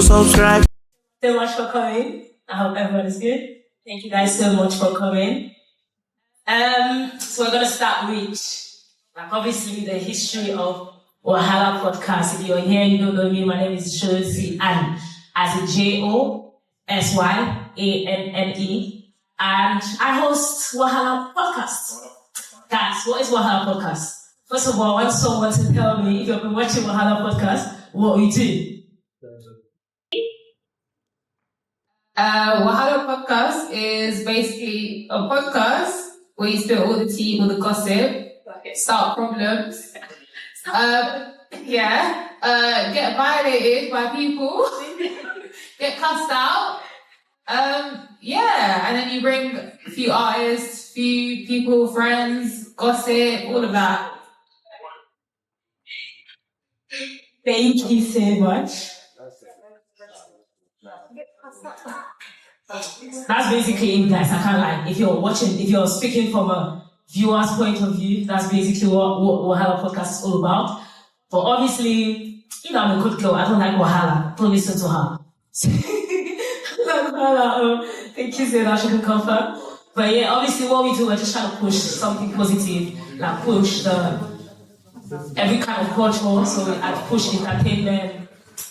to subscribe. So much for coming. I hope everyone is good. Thank you guys so much for coming. So we're gonna start with obviously the history of Wahala Podcast. If you're here, you don't know me. My name is Josy Anne, as a Josyanne, and I host Wahala Podcast. Guys, what is Wahala Podcast? First of all, I want someone to tell me, if you've been watching Wahala Podcast, what we do. Wahala Podcast is basically a podcast where you spill all the tea, all the gossip, start problems, get violated by people, get cussed out, and then you bring a few artists, few people, friends, gossip, all of that. Thank you so much. That's basically it, guys. I can't lie. If you're speaking from a viewer's point of view, that's basically what Wahala Podcast is all about. But obviously, I'm a good girl. I don't like Wahala. Don't listen to her. Thank you so much. You can confirm. But yeah, obviously what we do, we're just trying to push something positive, like push every kind of culture. So we push entertainment.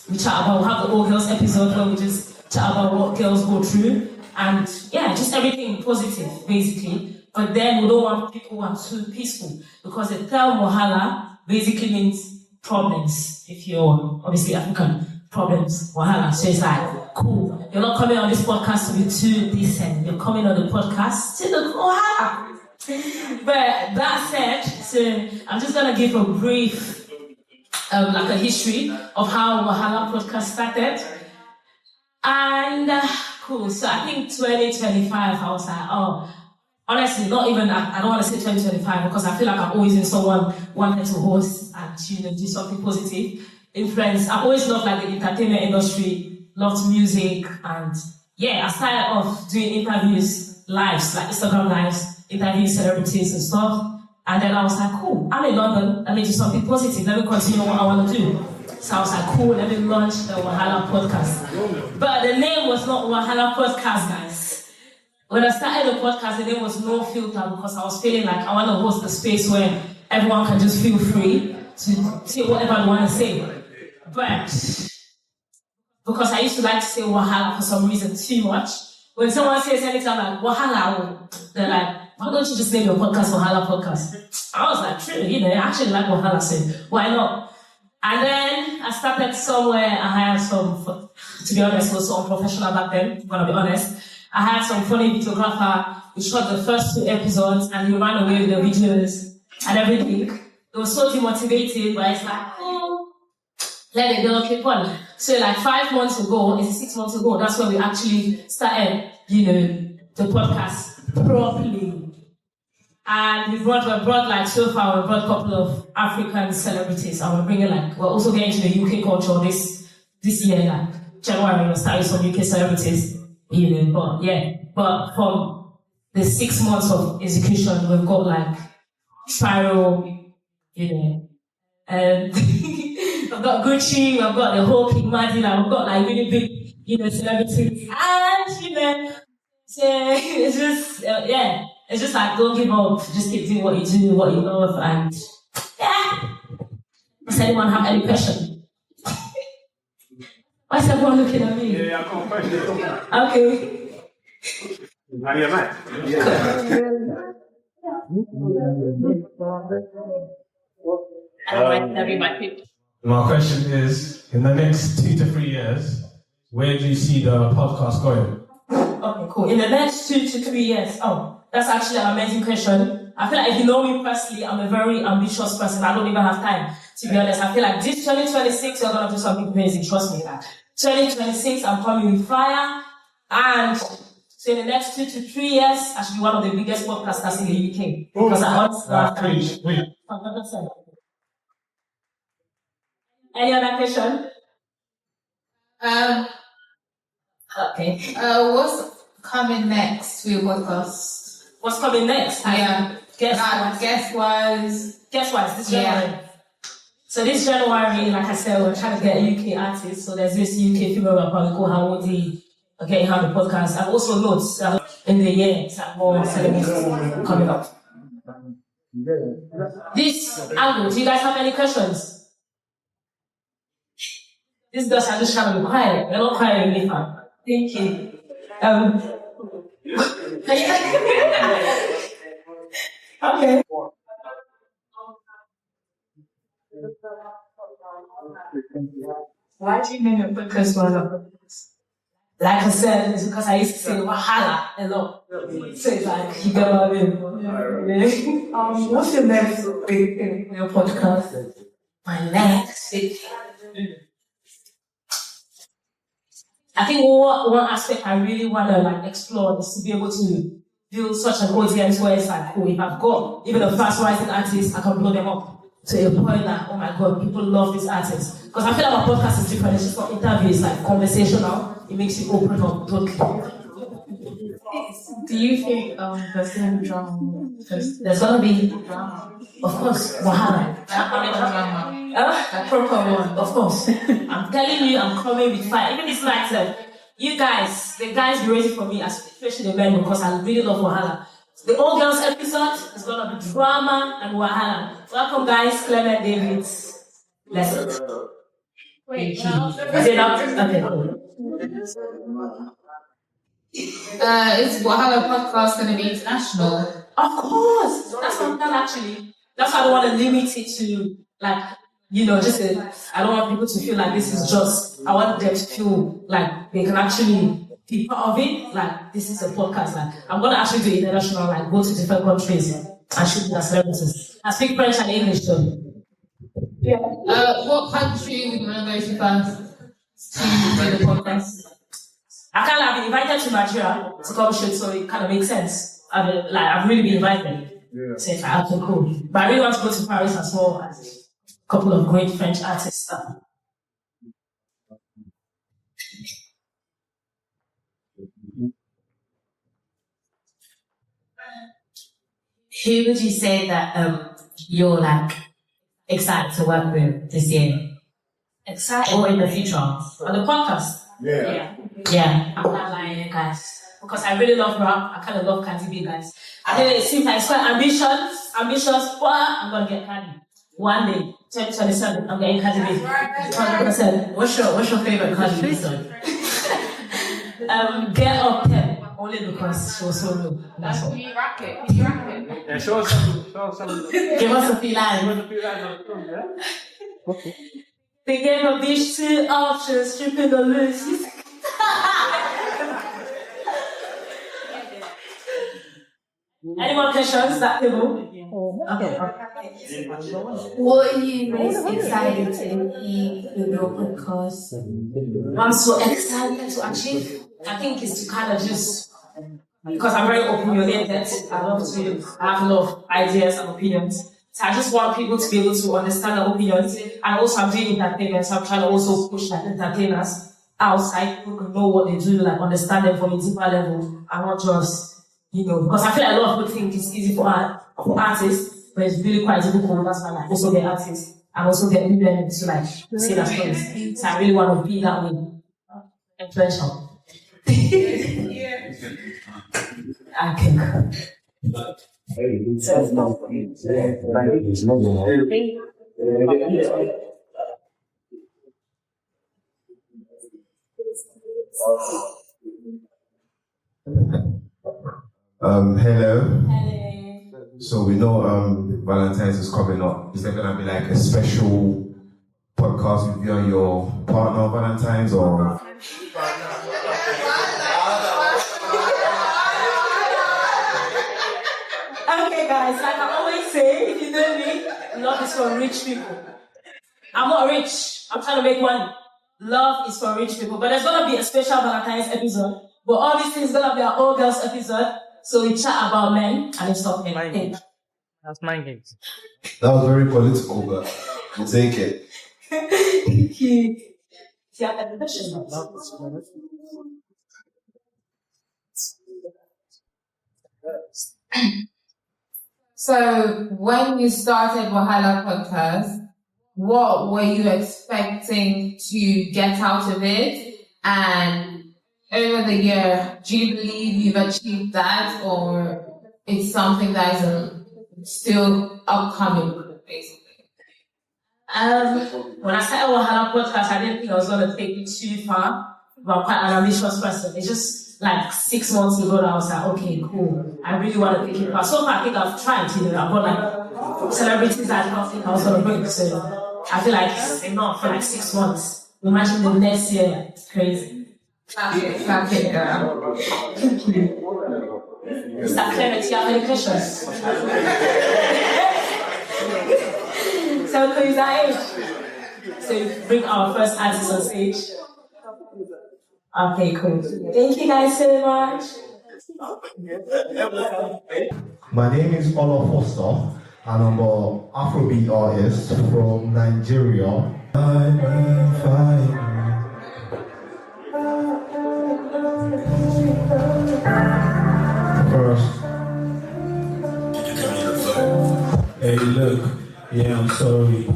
We chat about, we have the All Girls episode where we just chat about what girls go through, and just everything positive, basically. But then we don't want people who are too peaceful, because the term Wahala basically means problems. If you're obviously African, problems, Wahala. So it's like, cool, you're not coming on this podcast to be too decent. You're coming on the podcast to look Wahala. But that said, so I'm just gonna give a brief, a history of how Wahala Podcast started. And cool, so I think 2025, I was like, honestly, not even, I don't want to say 2025, because I feel like I'm always in someone wanting to host and do something positive, influence. I've always loved the entertainment industry, loved music, and I started off doing interviews, lives, like Instagram lives, interviewing celebrities and stuff. And then I was like, cool, I'm in London, let me do something positive, let me continue what I want to do. So I was like, cool, let me launch the Wahala Podcast. But the name was not Wahala Podcast, guys. When I started the podcast, the name was No Filter, because I was feeling like I want to host a space where everyone can just feel free to say whatever they want to say. But because I used to like to say Wahala for some reason too much, when someone says anything like Wahala, they're like, why don't you just name your podcast Wahala Podcast? I was like, true, I actually like Wahala, so why not? And then I started somewhere. I hired some, to be honest, it was so unprofessional back then, I'm gonna be honest. I hired some funny videographer. We shot the first 2 episodes and he ran away with the videos and everything. It was so demotivated, but it's like, let the girl keep on. So 5 months ago, 6 months ago, that's when we actually started, the podcast properly. And we brought so far, we brought a couple of African celebrities, and we're bringing we're also getting into the UK culture this year, January, we're starting some UK celebrities, but from the 6 months of execution, we've got Pharaoh, and we've got Gucci, we've got the whole King Madi, we've got really big, celebrities, and, so it's just, it's just don't give up, just keep doing what you do, what you love, and Does anyone have any question? Why is everyone looking at me? Yeah, I've got a question. Okay. How do you like? My question is, in the next 2 to 3 years, where do you see the podcast going? Okay, cool. In the next 2 to 3 years, that's actually an amazing question. I feel like if you know me personally, I'm a very ambitious person. I don't even have time, to be honest. I feel like this 2026, we're going to do something amazing. Trust me. 2026, I'm coming with fire. And so in the next 2 to 3 years, I should be one of the biggest podcasters in the UK. Because I honestly have time. Any other question? Okay. What's coming next for your podcast? What's coming next? Yeah. Guess-wise. Guess-wise. Guess-wise, this January. So this January, like I said, we're trying to get UK artists. So there's this UK female rapper called Hawodi. Okay, have the podcast. I've also noticed in the year that more celebrities coming up. This angle, do you guys have any questions? These girls are just trying to be quiet. They're not quiet really fun. Thank you. Okay. Why do you name your podcast Wahala Podcast? Like I said, it's because I used to say Wahala a lot. So it's like, you get what I mean? What's your next big thing in your podcast? My next big thing. I think one aspect I really want to like explore is to be able to build such an audience where it's like, if I've got even a fast rising artist, I can blow them up to a point that, oh my God, people love this artist. Because I feel like our podcast is different. It's just not interview, it's like conversational. It makes you open up totally. Do you think there's going to be drama? There's gonna be drama. Of course, Wahala. A proper one. Of course. I'm telling you, I'm coming with fire. Even this night, you guys, the guys be waiting for me, especially the men, because I really love Wahala. The All Girls episode is gonna be drama and Wahala. Welcome, guys, Clement David. Let's go. Wait, Is it not? Okay. Is Wahala Podcast going to be international? Of course! That's what I'm done actually. That's why I don't want to limit it to, like, I don't want people to feel like this is just, I want them to feel like they can actually be part of it. Like, this is a podcast. Like, I'm going to actually do international, like, go to different countries and shoot with celebrities. I speak French and English too. Yeah. What country would you want to go to first to do the podcast? I kind of have been invited to Nigeria to come shoot, so it kind of makes sense. I've really been invited. Yeah. So it's like, okay, cool. But I really want to go to Paris as well as a couple of great French artists. Who would you say that you're like excited to work with this year? Excited? Or in the future? On the podcast? Yeah. I'm not lying, guys. Because I really love rap. I kind of love Cardi B, guys. I think it seems like it's quite ambitious, but I'm going to get Cardi. One day, 2027, I'm getting Cardi B. 100%. What's your favorite Cardi B song? Get Up 10. Only because she was so new. That's all. Can you rap it? Yeah, show us some. Give us a few lines. They gave a bitch 2 options, stripping the loose. Any more questions? That table? What are you most excited to achieve with your podcast? I'm so excited to achieve. I think it's to kind of just, because I'm very opinionated, I have a lot of ideas and opinions. So I just want people to be able to understand the opinions. And also I'm doing entertainment, so I'm trying to also push like entertainers outside. People can know what they do, like understand them from a deeper level, and not just, because I feel like a lot of people think it's easy for artists, but it's really quite difficult. That's why I also get artists and also get women to like say their stories. So I really want to be that way. Influential. I can. Hello. So we know Valentine's is coming up. Is there gonna be like a special podcast with you and your partner on Valentine's or? Okay, guys, like I always say, if you know me, love is for rich people. I'm not rich. I'm trying to make money. Love is for rich people. But there's gonna be a special Valentine's episode. But obviously, it's gonna be an all girls episode. So we chat about men and it's not men. That's mind games. That was very political, but we'll take it. Thank you. Do you have any questions? So when you started Wahala Podcast, what were you expecting to get out of it? And over the year, do you believe you've achieved that, or it's something that is still upcoming, basically? When I started Wahala Podcast, I didn't think I was going to take it too far, but I'm quite an ambitious person. It's just like 6 months ago that I was like, okay, cool. I really want to take it far. So far, I think I've tried, I've got like celebrities that I don't think I was going to bring. So I feel like it's enough for like 6 months. Imagine the next year, it's crazy. Clap it, girl. Mr. Clement, do you have any questions? So, who's that age? So, bring our first artist on stage. Okay, cool. Thank you guys so much. My name is Ola Foster, and I'm an Afrobeat artist from Nigeria. First. Hey, look, yeah, I'm sorry.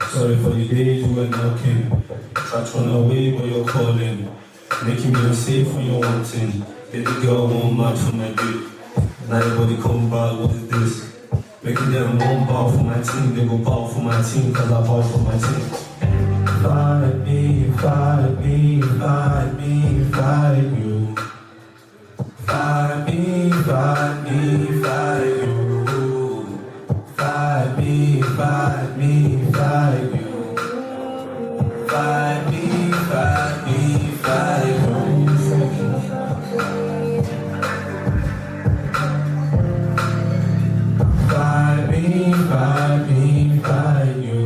Sorry for the days you were knocking. I run away when you're calling. Making me unsafe when you're wanting. Baby girl won't match for my dick. Now everybody come back, what is this? Making them one bow for my team, they go bow for my team, cause I bow for my team. Fight me, fight me, fight me, fight you. Fight me, fight me, fight you. Fight me, fight me, fight you. Fight me, fight me, fight you. Fight me, fight me, fight you.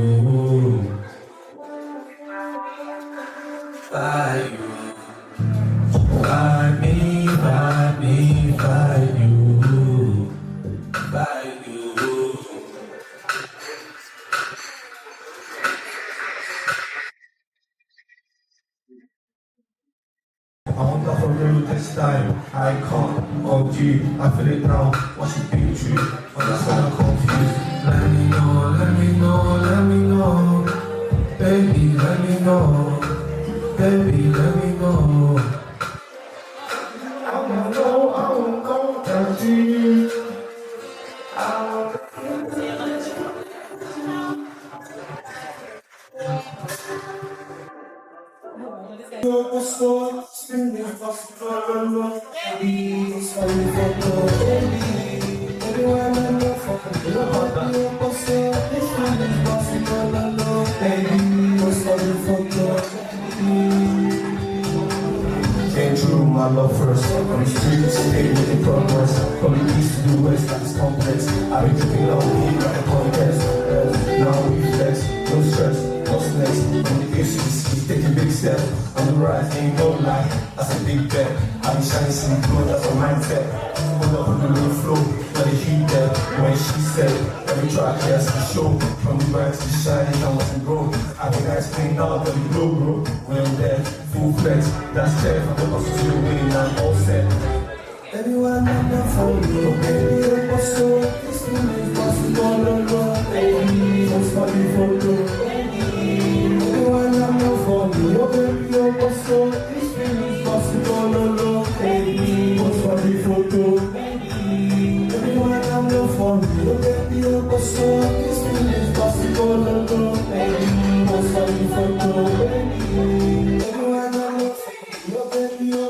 Fight you. Fight me, fight me, fight you. Fight you. I want that for real this time. I can't hold you. I feel it now. What you been through? Understand I'm confused. Let me know, let me know, let me know. Baby, let me know. Baby, let me know. I won't go down to you. Came through my love first. From the streets, stay in progress. From the east to the west, that's complex. I've been dripping on me like a contest. Now we flex, no stress, what's next? From the east to the sea, taking big steps. On the rise, ain't no lie, that's a big bet. I've been shining some glow, that's a mindset. Pull up on the low flow, let the heat there. When she said, every track has to show. From the bright to the shining, I wasn't broke. I think I explained out of the glow, bro. When I'm there, full flex, that's fair. From the hustle to the winning, I'm all set. Everyone in the phone, baby, you're so. This feeling is possible, no, baby, what's for you for you? Everyone in the phone, baby, you're so. This feeling is possible, no, baby, what's for you for you? Everyone in the phone, baby, you're so. This feeling is possible, no, baby, what's for you for you? Everyone in the phone, baby, you're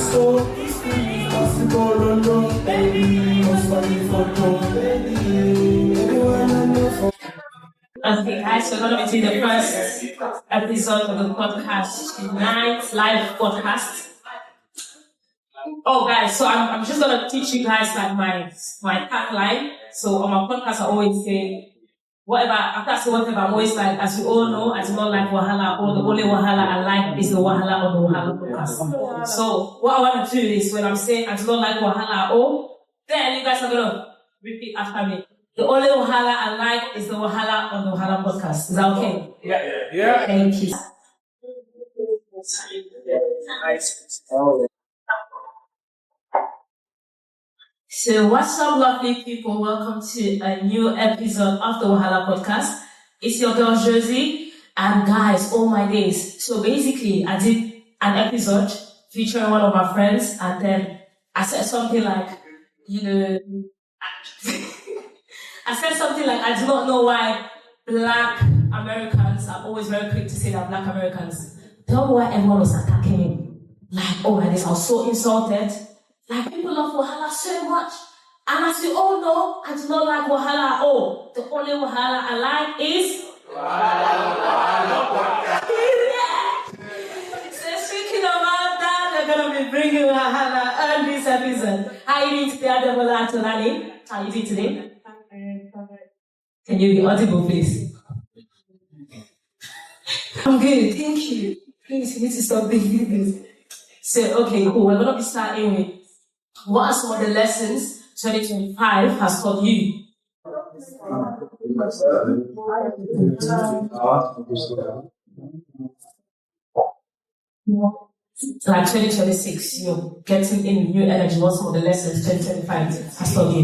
so. Okay, guys, we're going to be doing the first episode of the podcast tonight, live podcast. Oh, guys, so I'm just going to teach you guys like my tagline. So on my podcast, I always say, whatever, after I say whatever, I'm always like, as you all know, I do not like Wahala, or the only Wahala I like is the Wahala on the Wahala podcast. So, what I want to do is, when I'm saying I do not like Wahala at all, then you guys are going to repeat after me. The only Wahala I like is the Wahala on the Wahala podcast. Is that okay? Yeah. Thank you. So what's up, lovely people? Welcome to a new episode of the Wahala Podcast. It's your girl Josy, and guys, all my days. So basically, I did an episode featuring one of my friends, and then I said something like, I said something like, I do not know why Black Americans are always very quick to say that Black Americans. Tell me why everyone was attacking me. Like, oh my days, I was so insulted. Like, people love Wahala so much. And as you all know, I do not like Wahala at all. The only Wahala I like is So speaking about that, we're going to be bringing Wahala on this episode. How are you doing today, Ademola Tonani? How are you doing today? Can you be audible, please? I'm good, thank you. Please, you need to stop doing this. So, okay, cool. We're going to be starting with what are some of the lessons 2025 has taught you? Like 2026, you're getting in new energy. What's some of the lessons 2025 has taught you?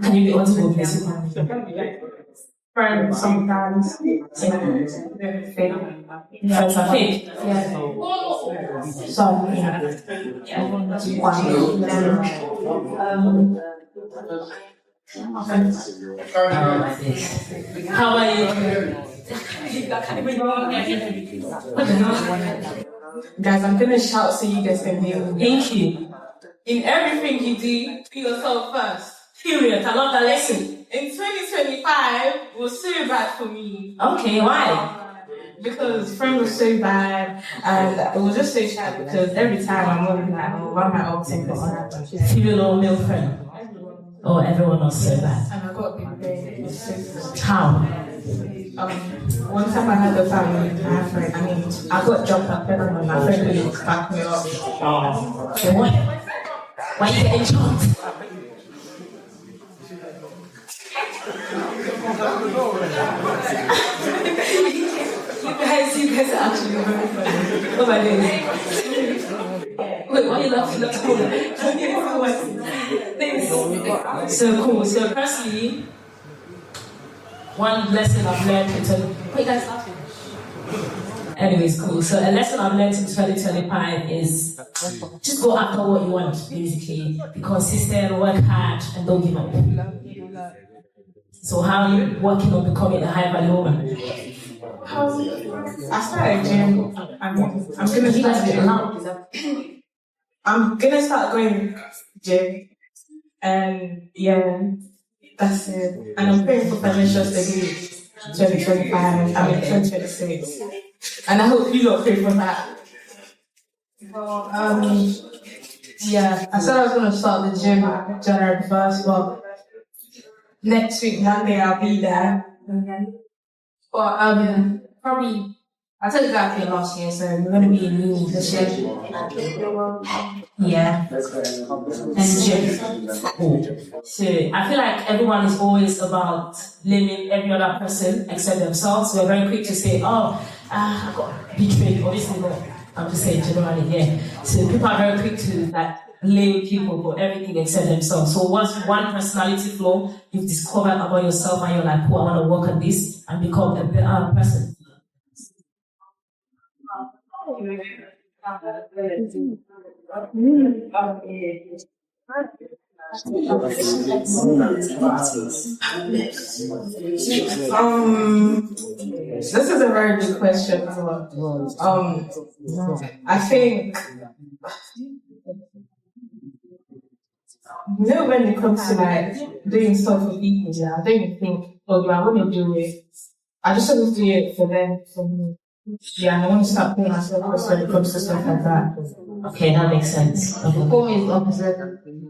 Can you be audible, please? Friends sometimes. Friends are fake. Some, How are you? Guys, I'm gonna shout so you guys can hear me. Thank you. In everything you do, put yourself first. Period. I love that lesson. In 2025 was so bad for me. Okay, why? Because friend was so bad, and it was just so sad because every time I'm always like, oh, why am I all taking this? Female or male friend? Oh, everyone was so bad. And I got a big brain. How? One time I had a family, I got jumped up and my friend really backed me up. So what? Why are you getting jumped? You guys are actually very funny. Oh my goodness. Wait, why are you laughing at all? So cool. So firstly, one lesson I've learned in 20... Wait, guys laughing? Anyways, cool. So a lesson I've learned in 2025 is just go after what you want, basically. Be consistent, work hard, and don't give up. So how are you working on becoming a high value woman? I started gym. I'm gonna start going gym, and yeah, that's it. And I'm praying for financial stability 2026, and I hope you lot pray for that. Yeah, I said I was gonna start the gym January 1st, but next week Monday I'll be there. But probably I took a gap year last year, so we're gonna be in uni this year. Yeah. And gym. So I feel like everyone is always about blaming every other person except themselves. We're very quick to say, oh, I got betrayed. Obviously not. I'm just saying generally, yeah. So people are very quick to blame people for everything except themselves. So what's one personality flaw you've discovered about yourself and you're like, oh, I want to work on this and become a better person? This is a very good question. I think when it comes to doing stuff with people, I don't think, I want to do it. I just want to do it for them, for me. Yeah, I want to start putting myself first when it comes to stuff like that. Okay, that makes sense. Okay. For me, it's opposite.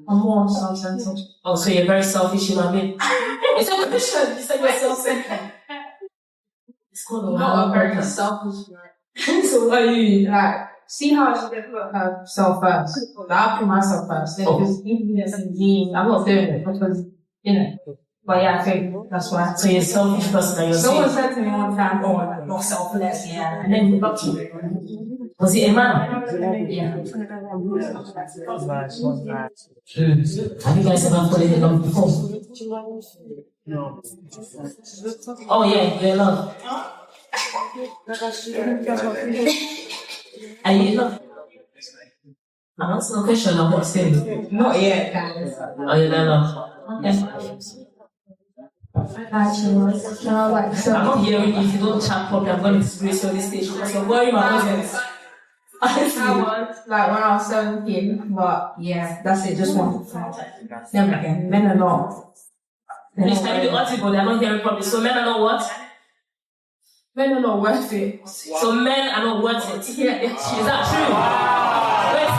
I'm more self-centered. Oh, so you're very selfish human being. It's a question. You said you're self-centered. It's called a Not a Wahala very Podcast. selfish. So what are you? Like, see how she did put herself first. Like, I put myself first. Then Oh. because even as a being, I'm not doing it because, you know. But yeah, I think that's why. So you're a selfish person and you're Someone saying, said to me one time, oh, I'm not selfless, yeah. And then he got to me. was it a man? Yeah. Have you guys ever fallen in love before? No. Oh yeah, you're in love. Are you in love? I'm asking a question, I'm not saying. Not yet, guys. Oh, you're in love. Okay. Actually, like, so. I'm not hearing you. If you don't chat properly, I'm going to disgrace you on this stage because you're worrying my audience. Honestly. I was like when I was 17, but yeah, that's it. Just one. Never again. Men are not. Please can you be audible? They're not hearing properly. So men are not what? Men are not worth it. So men are not worth it. Yeah, Is that true? Wait.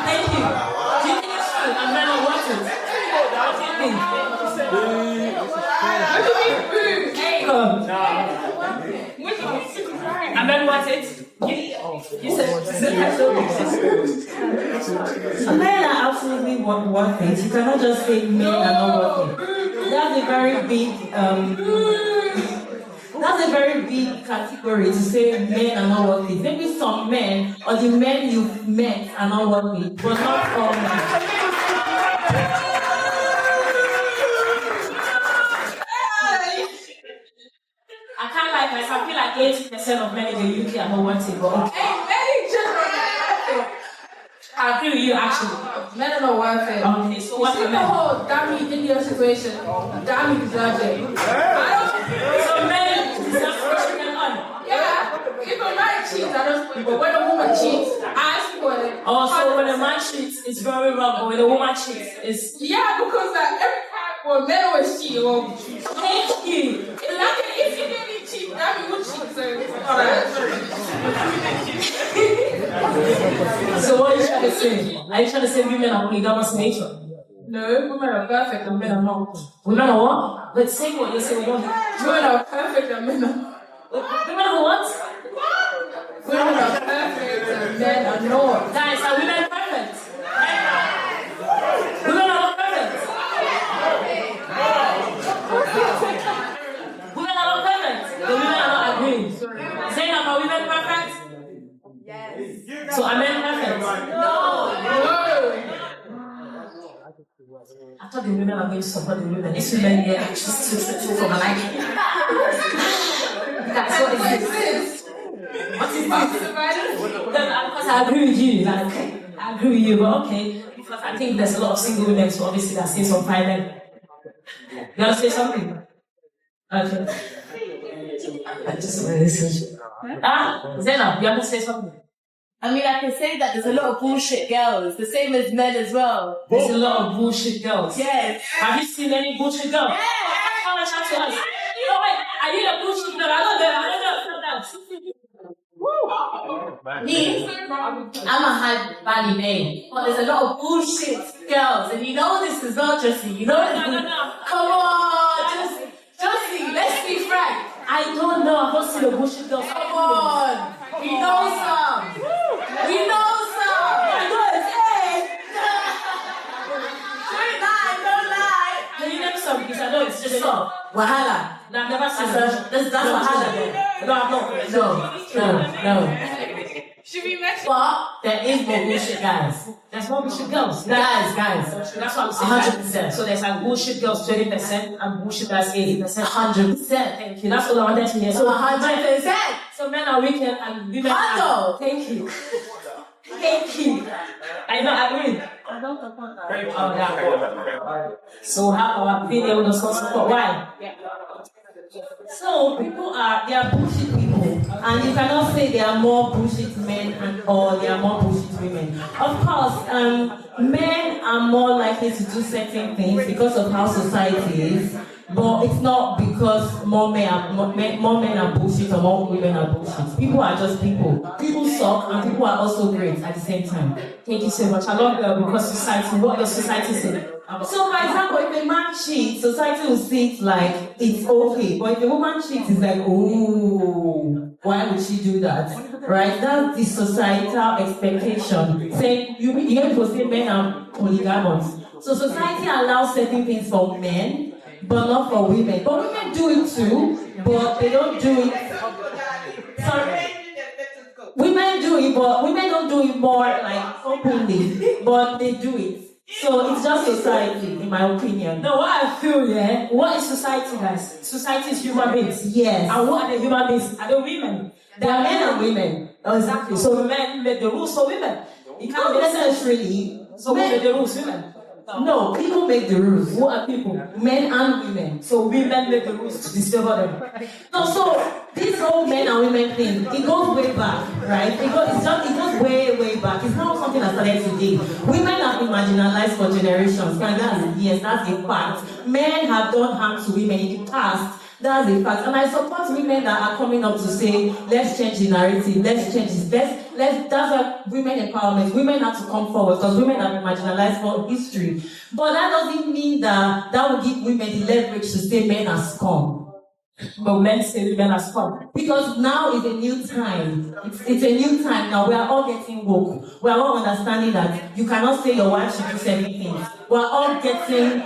Thank you. Do you think it's true? And men are worth it? What do you think? And men worth it? You said men are absolutely worth it. You cannot just say men are not worth it. That's a very big category to say men are not worth it. Maybe some men or the men you've met are not worth it, but not all men. I can't lie, guys. I feel like 80% of men in the UK are not worth it, but okay. Hey, men in general. I agree with you actually. Men are not worth it. Okay, so what's See the the men? whole Dami India situation. Dami deserves it. So men deserve to chicken on. Yeah, if a man cheats, I don't. But when a woman cheats, I spoil it. Oh, so when a man cheats, it's very wrong, but when a woman cheats, it's... Yeah, because like every time, well, men always cheat. Well, Thank you. like if you didn't cheat, Dami would cheat. So alright. So what are you trying to say? Are you trying to say women are polygamous in nature? No, women are perfect and men are not. Women are what? Let's say what you're saying. Women are perfect and men are. Women are what? Women are perfect and men are not. Guys, are women perfect? Women are not perfect. Women are not perfect. The women are not agreeing. Zainab, are women perfect? Yes. So are men perfect? No. I thought the women are going to support the women. These women here are just too for my liking. That's what it is. What is this? Because I agree with you. Like, I agree with you, but okay. Because I think there's a lot of single women, so obviously that seems some fine men. You want to say something? Okay. I just want to listen. Zainab, you have to say something. I mean, I can say that there's a lot of bullshit girls, the same as men as well. There's a lot of bullshit girls. Yes. Have you seen any bullshit girls? Yes. Come on, shout to us. No, wait, I need a bullshit girl. I don't know. Me, I'm a high value name, but there's a lot of bullshit girls, and you know this is not Josy. You know this is. Come on, Josy, let's be frank. I don't know. I've not seen a bullshit girl. Come on, we know some. We know some. I know it's Don't lie. Can you name some? Because I know it's just some. Wahala. No, I've never seen That's Wahala. No, I've not. No. Should we mention? But there is more bullshit guys. There's more bullshit girls. Guys. That's what I'm saying. 100%. So there's like bullshit girls 20% and bullshit guys 80%. 100%. Thank you. That's all I wanted to hear. So 100%. So men are wicked and women are. Thank you. I know, I agree. Oh, yeah. So how our video will not support? Why? So they are bullshit people, and you cannot say there are more bullshit men or there are more bullshit women. Of course, men are more likely to do certain things because of how society is. But it's not because more men are bullshit or more women are bullshit. People are just people. People suck and people are also great at the same time. Thank you so much. I love that because society, what does society say? So, for example, if a man cheats, society will see it like it's okay. But if a woman cheats, it's like, oh, why would she do that? Right? That's the societal expectation. Say, you get people say men are polygamous. So society allows certain things for men, but not for women. But women do it too, but they don't do it. Sorry. Women do it, but women don't do it more like openly, but they do it. So it's just society, in my opinion. No, what I feel, yeah, what is society, guys? Society is human beings. Yes. And what are the human beings? Are they women? They are men and women. Oh, exactly. So men make the rules for women. It can't Not be necessarily. So who make the rules? Women. No, people make the rules. What are people? Men and women. So women make the rules to discover them. No, so this whole men and women thing, it goes way back, right? It goes way back. It's not something that started today. Women have been marginalized for generations, and that's a fact. Men have done harm to women in the past. That's a fact. And I support women that are coming up to say, let's change the narrative, let's change this, that's why women empowerment. Women have to come forward because women have been marginalized for history. But that doesn't mean that will give women the leverage to say men are scum. But men say women are scum. Because now is a new time. It's a new time now. We are all getting woke. We are all understanding that you cannot say your wife should do certain things. We are all getting,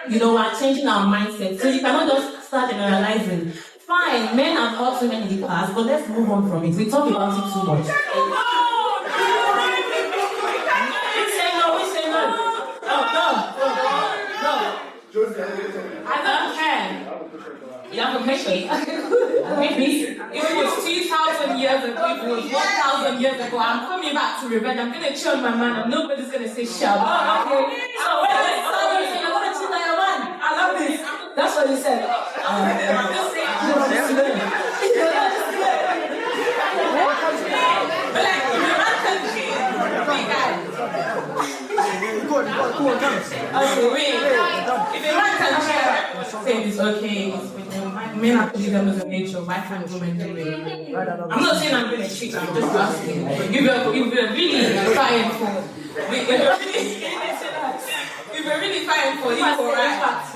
we are changing our mindset. So you cannot just start generalizing. Fine, men have hurt women in the past, but let's move on from it. We talk about it too much. We say no. I don't care. You have a question? Maybe if it was 2,000 years ago, if it was 1,000 years ago, I'm coming back to revenge. I'm going to chill my man and nobody's going to say shut up. Okay. So you're going to chill your man. I love this. That's what you said. I'm just saying. If a man can say it's okay, men are polygamous in nature, why can't women do it? I'm not saying I'm going to cheat, I'm just asking. If you're really fighting for equal rights,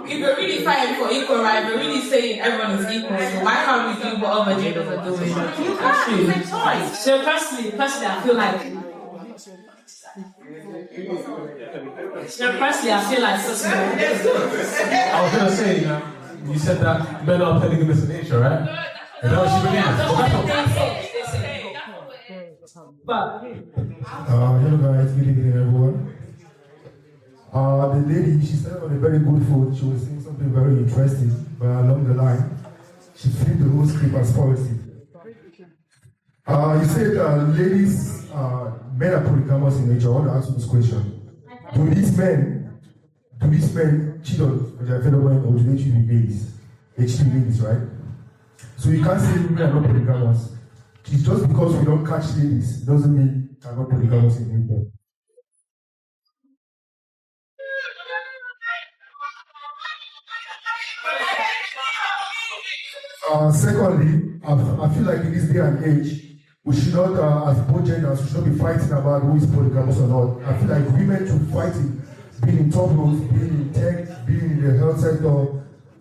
if you're really fighting for equal rights, you're really saying everyone is equal, so why can't we do what other genders are doing? It's a choice. So personally, I feel like I was going to say, you said that men are polygamous in nature, right? Is that what you believe? But hello guys, good evening everyone. The lady, she started on a very good foot. She was saying something very interesting, but along the line, she flipped the whole script and spoiled it. You said ladies, men are polygamous in nature. I want to ask you this question. Do these men cheat on their fellow men, or do they cheat with ladies? They cheat with ladies, right? So you can't say women are not polygamous. It's just because we don't catch ladies doesn't mean they're not polygamous in nature. Secondly, I feel like in this day and age, we should not, as both genders, we should not be fighting about who is polygamous or not. I feel like women should fight it, being in top roles, being in tech, being in the health sector.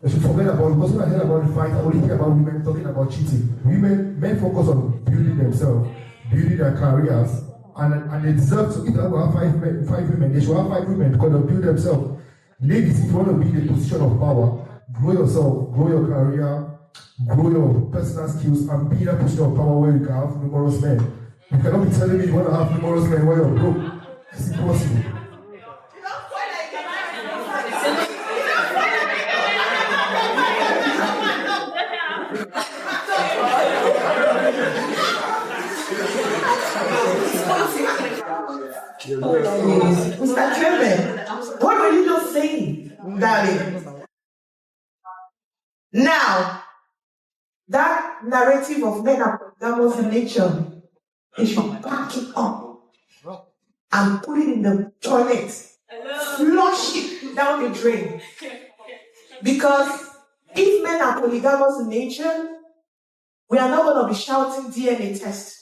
They should forget about, because when I hear about the fight, I only hear about women talking about cheating. Men focus on building themselves, building their careers, and they deserve to, if they have five women, they should have 5 women because they build themselves. Ladies, if you want to be in a position of power, grow yourself, grow your career, grow your personal skills, and be in a position of power where you can have numerous men. You cannot be telling me you want to have numerous men while you're broke. It's impossible. Mr. Trevor, what were you just saying, darling? Now, that narrative of men that was in nature, they should back it up and put it in the toilet, flush it down the drain. Because if men are polygamous in nature, we are not going to be shouting DNA test.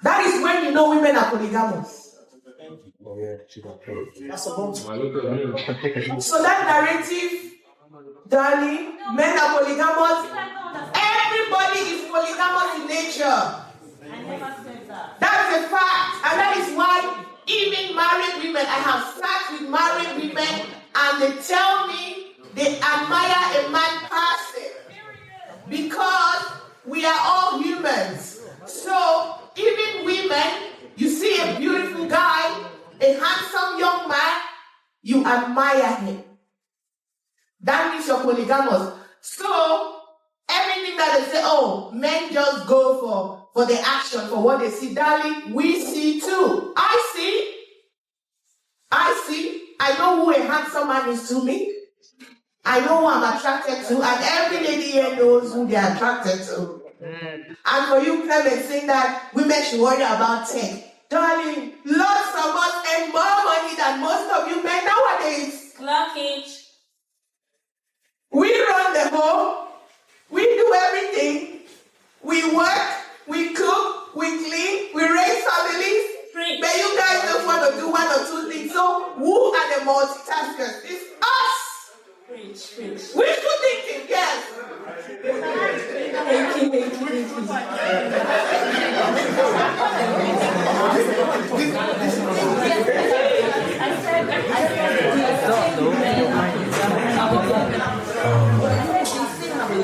That is when you know women are polygamous. So that narrative, darling, men are polygamous. Everybody is polygamous in nature. That's a fact. And that is why even married women, I have sat with married women and they tell me they admire a man person because we are all humans. So even women, you see a beautiful guy, a handsome young man, you admire him. That means you're polygamous. So everything that they say, oh, men just go for the action, for what they see. Darling, we see too. I see. I know who a handsome man is to me. I know who I'm attracted to, and every lady here knows who they're attracted to. And for you, Clement, saying that women should worry about tech. Darling, lots of us earn more money than most of you men nowadays. Lucky. We run the home. We do everything. We work, we cook, we clean, we raise families. But you guys just want to do one or two things. So who are the multitaskers? It's us. We should think, yes. Thank you.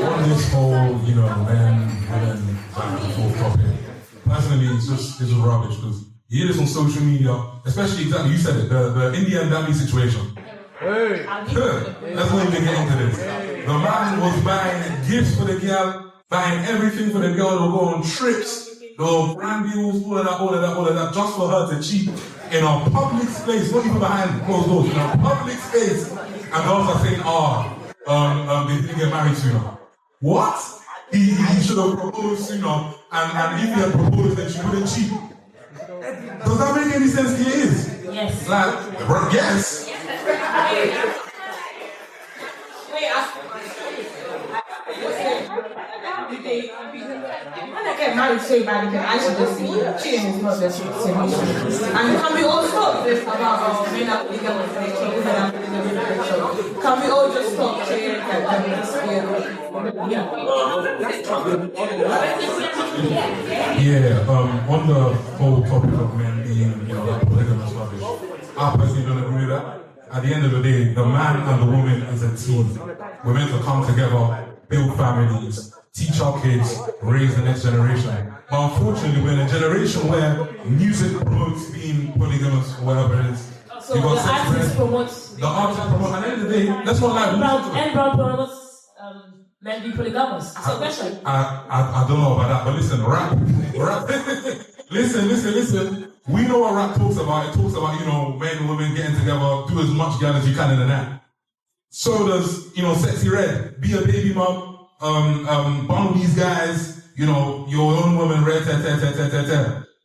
On this whole, men, women, back and forth topic, personally, it's just rubbish because you hear this on social media, especially exactly you said it, the Indian Dami situation. Let's not even get into this. The man was buying gifts for the girl, buying everything for the girl to go on trips, the brand deals, all of that, just for her to cheat in a public space, not even behind closed doors, in a public space. And girls are saying, they didn't get married sooner. What? He should have proposed sooner, and if he had proposed, then she wouldn't cheat. Does that make any sense to you? Yes. Yes. When I get married so bad, you can actually just see cheating is not the solution. And can we all stop this about men are polygamous in nature, women are polygamous in nature? Can we all just stop cheating and just on the whole topic of men being, polygamous rubbish, I personally don't agree with that. At the end of the day, the man and the woman is a team. We're meant to come together, build families, teach our kids, raise the next generation. But unfortunately, we're in a generation where music promotes being polygamous or whatever it is. So the artist promotes. The artist promotes. At the end of the day, that's what life And Brown promotes men be polygamous. So question. I don't know about that, but listen, rap. Listen. We know what rap talks about. It talks about, men and women getting together, do as much girl as you can in the night. So does, Sexy Red, be a baby mom, bundle these guys, your own woman, red,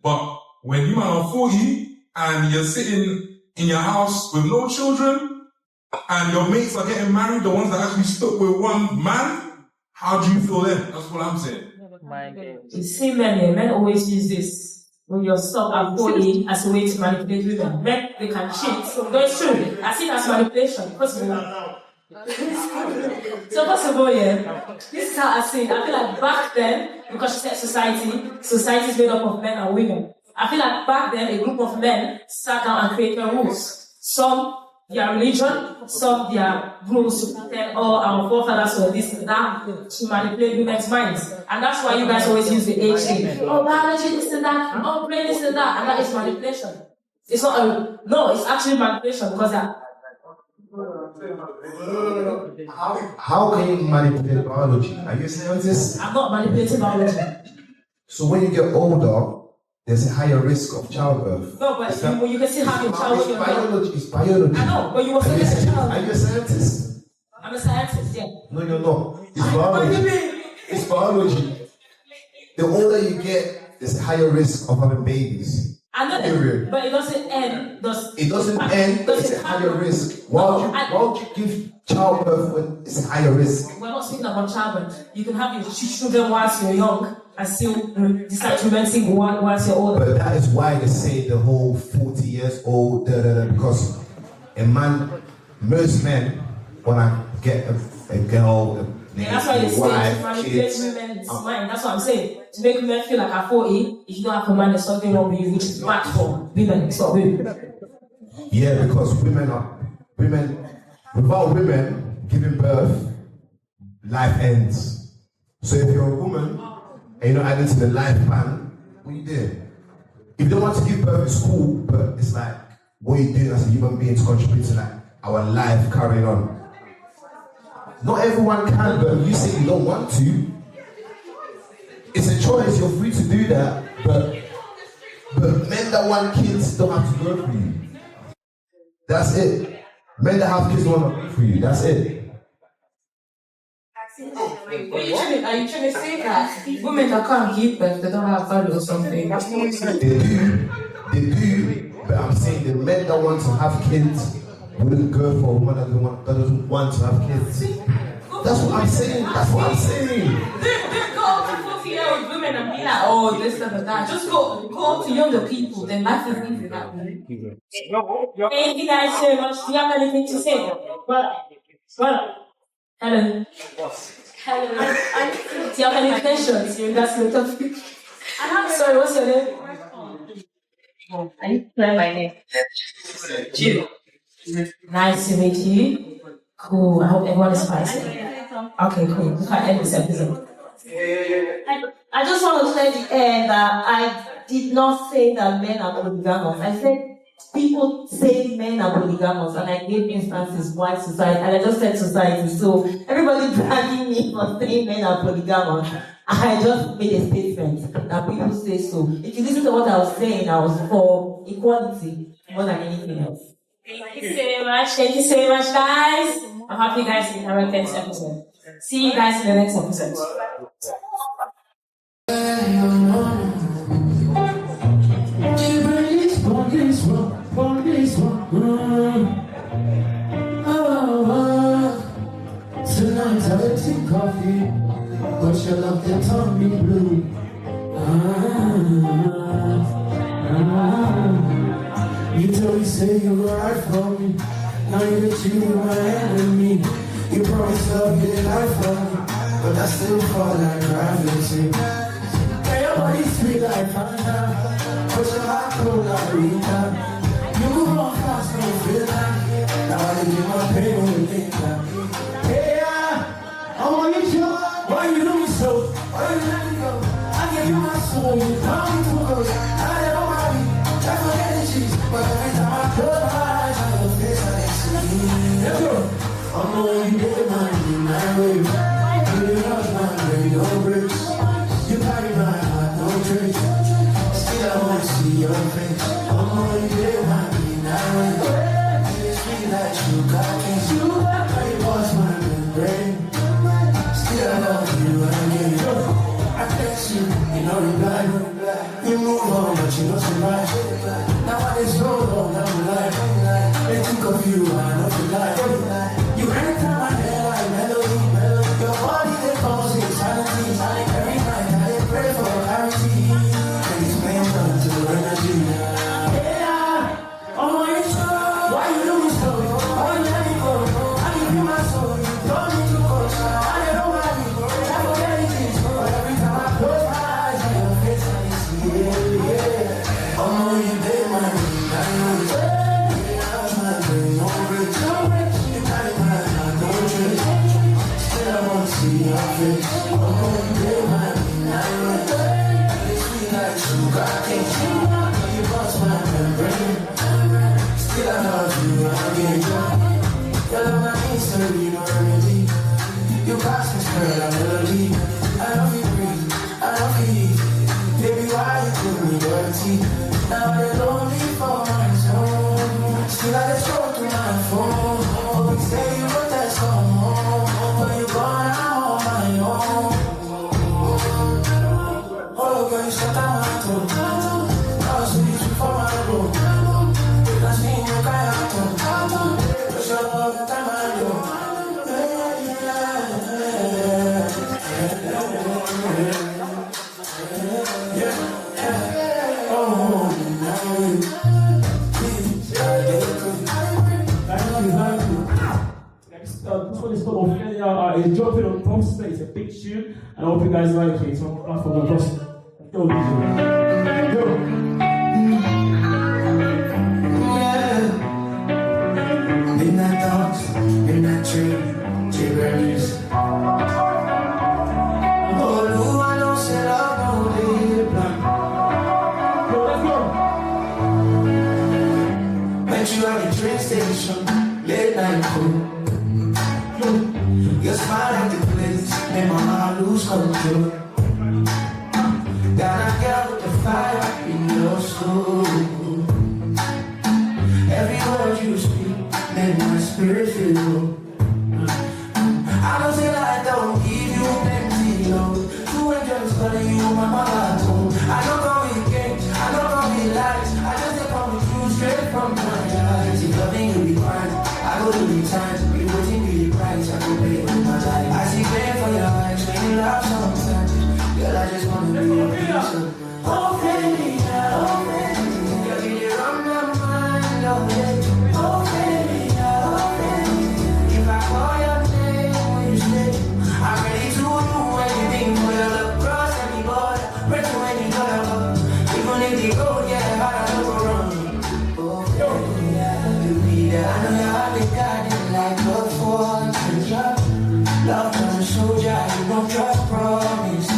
But when you are 40 and you're sitting in your house with no children and your mates are getting married, the ones that actually stuck with one man, how do you feel then? That's what I'm saying. You see, men always use this. When you're stuck at 40 as a way to manipulate women. Men, they can cheat. So that's true. I see that as manipulation. First of all. So first of all, this is how I see it. I feel like back then, because she said society is made up of men and women. I feel like back then, a group of men sat down and created rules. Some their religion, some their rules to pretend, our forefathers were this and that, to manipulate women's minds. And that's why you guys always use the age thing. Oh, biology, this and that, oh, brain, this and that, and that is manipulation. It's not no, it's actually manipulation because that. How can you manipulate biology? Are you a scientist? I'm not manipulating biology. So when you get older, there's a higher risk of childbirth. No, but you can still have your child. Biology is biology. I know, but you were still a child. Are you a scientist? I'm a scientist, yeah. No, you're not. It's biology. It's biology. The older you get, there's a higher risk of having babies. Period. But it doesn't end. It doesn't end. It's a higher risk. Why would you give childbirth when it's a higher risk? We're not speaking about childbirth. You can have your children whilst you're young and still decide to remain single whilst you're older. But that is why they say the whole 40 years old, because most men wanna get a girl, that's why they say to wife, manipulate kids. women's mind. That's what I'm saying. To make women feel like at 40, if you don't have a man, there's something wrong with you, which is bad for women. It's not women. Yeah, because without women giving birth, life ends. So if you're a woman and you're not adding to the life plan, what you do? If you don't want to give birth, it's cool, but it's like what you do as a human being to contribute to like our life carrying on. Not everyone can, but you say you don't want to. It's a choice, you're free to do that, but men that want kids don't have to go for you. That's it. Men that have kids don't want to go for you. That's it. Are you trying to say that women that can't give birth, they don't have value or something? That's not what you're saying. They do, but I'm saying the men that want to have kids wouldn't go for a woman that doesn't want to have kids. That's what I'm saying. Don't go up to 40-year-old women and be like, oh, this and that. Just go up to younger people, then life is easy that way. Thank you guys so much. Do you have anything to say? Brother. Hello. Do you have any questions in regards to the topic? Sorry, what's your name? I need to learn my name. Jill. Nice to meet you. Cool. I hope everyone is spicy. Okay, cool. We can end this episode. I just want to say at the end that I did not say that men are polygamous. I said people say men are polygamous, and I gave instances why society, and I just said society. So everybody dragging me for saying men are polygamous. I just made a statement that people say so. If you listen to what I was saying, I was for equality more than anything else. Thank you so much. Thank you so much, guys. I'm happy, guys, to have a next episode. See you guys in the next episode. Tonight I take coffee, but your love that taught me blue. You told me say you were right for me. Now you that you were my enemy. You promised love, you didn't lie for me, but I still fall like gravity. Yeah, your body sweet like Fanta, but your heart cold like Rita. You move on fast, don't feel like. Now I give my pain when you think that. I want you to, why you do me so? Why you let me go? I gave you my soul, you call me too close. I let nobody, I forget the cheese. But every time I close my eyes, I know face I didn't see. Let's go. I know you did my way. You did not my way, no bricks. You carry my heart, no tricks. Still I want to see your face. I know you did my way. You sweet like sugar cane. You was my brain. I love you again. I text you, you know reply. You move on, but you don't survive. Now I just go on down the line. They think of you, I know you lie. You enter my head like melody. Your body they cause insanity. Every night I pray for clarity. And it's playing down to the energy. Yeah, oh my God, why you do me so? Why you let me go? I give you my soul. You told me to go. I don't want. You pass me straight, I'm melody. I love you breathe, I love you eat. Baby, why you do me dirty? Now you're lonely for my soul. Still I just go to my phone. Oh, you say you wrote that song. But you gone, I'm on my own. Oh, girl, you shut down my door. I was with you for This one is called Ophelia. It's dropping on Poster. It's a big tune, and I hope you guys like it. It's on the platform of Poster. Go, DJ. Go. Midnight thoughts, midnight train, J-Berries. Oh, no, I don't set up no day plan. Yo, let's go. Met you at the train station, late night cool. Your smile at the place, made my heart lose control. Got a girl with the fire in your soul. Every word you speak made my spirit feel low. I don't say that I don't give you plenty load. Two angels calling you my mother home. I don't come with games, I don't come with lies. I just take come with you straight from my eyes. If loving you be fine, I go to the times. Be waiting be the price, I go pay with my life. I see pain for your eyes when you laugh sometimes. Girl, I just wanna be a piece of mind. Oh, baby, oh, baby. Girl, you did run my mind, oh, baby. Oh, baby, oh, baby. If I call your name, will you stay? I'm ready to do anything for your love. Cross any border, break to any color. Even if they go, yeah, I don't go wrong. Oh, baby, you be there. I know your heart is guarded like a fortress. Love from a soldier, you don't trust promise.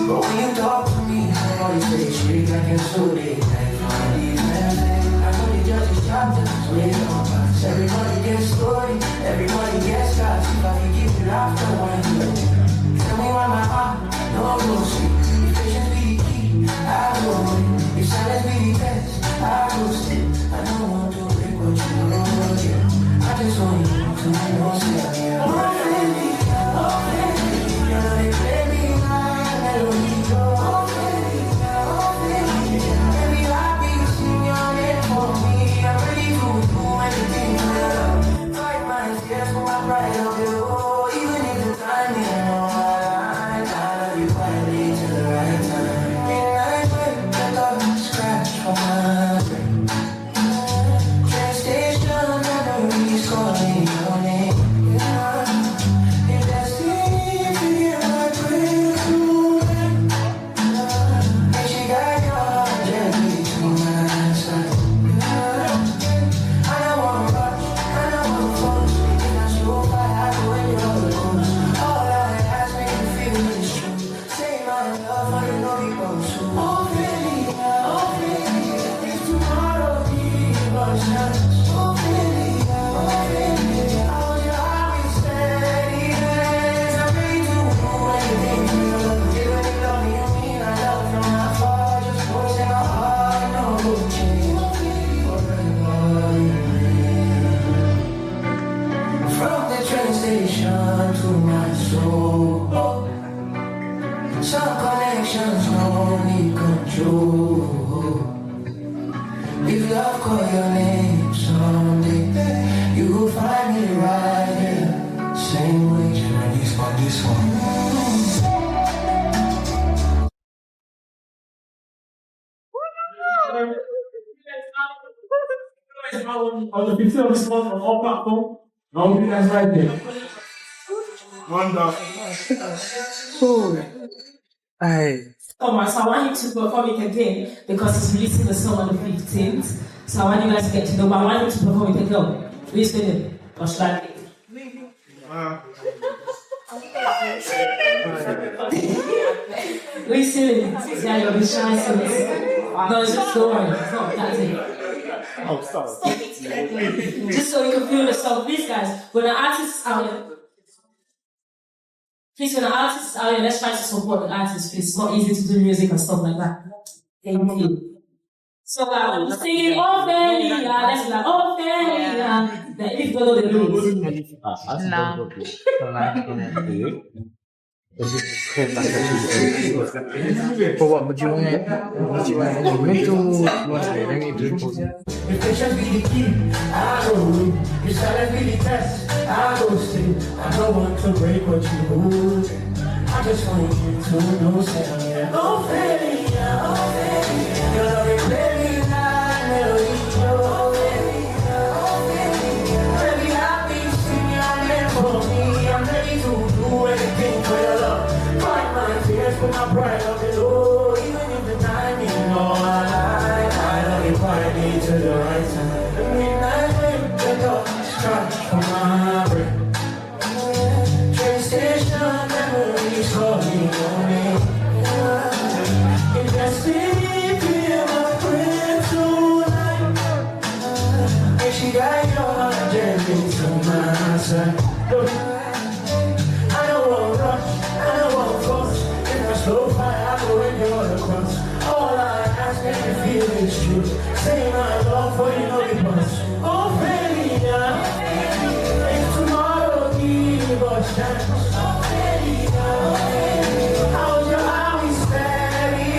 But when you talk to me, I always say straight like a soda. Like for these men, I know the judge is chapters, wait on us. Everybody gets story, everybody gets scars. If I can give you laughter, one day. Tell me why my heart, no go sleep. If patience be the key, I go away. If silence be the best, I go sit. I don't want to break what you know, yeah. I just want you to know, say, yeah. Oh, baby, you know they play me like melody. Oh, baby, baby, happy you sing your name for me. I'm ready to do anything for your love. Fight my fears for my pride of you. Even if the time is wrong, I love you quietly till the right time. Midnight wait, I love you scratch for my brain. Train station, memories calling your name. If that's it, you hear my prayer tonight. And she got your heart gently to my side. I don't wanna rush, I don't wanna force. If I show fire, I go in your clothes. All I ask me to feel is true. Say my love, I know you go soon. Oh baby, if tomorrow give us chance. Oh baby, I want your heart be steady. I'm ready to do anything for you. Even if love you mean I love from afar. Just voice in my heart, no change. From the train station to my soul, some connections no need control. If love call your name someday, you will find me right here. Same way, you ready for this one? On the 15th of this month on all platforms. I hope you guys like it. Wonderful. Alright, so I want you to perform it again because he's releasing the song on the 15th. So I want you guys to get to know, but I want you to perform it again. Please feel it. Or should I leave? Listen, yeah, you'll be shy, so no, it's just story. It's not that's it. Oh, sorry. Just so you can feel the song. Please, guys, when an artist is out here, let's try to support the artist. It's not easy to do music and stuff like that. Thank you. So I'm singing Ophelia. Let's be like Ophelia. Then if you know the lyrics. What would you want? If patience be the key, I go win. If silence be the test, I go stay. I don't want to break what you hold. I just want you to know, say, yeah. Oh, baby, your love is baby, like melody. Oh, baby, baby, happy, sing your name. for me. I'm ready to do anything for your love. Fight my fears, put my pride on the low. Even if the timing no I know you find me to the right time. The midnight wind, the dog strike from my brain. Train station memories calling on me. Investing in my friend tonight. And she got your heart journey to my side. I don't want rush, I don't want force. In a slow fire, I go in your cross. All I ask is you feel it's true. Say my love for you know it must. Oh, Ophelia, if tomorrow give us chance. Ophelia, how's your eyes steady?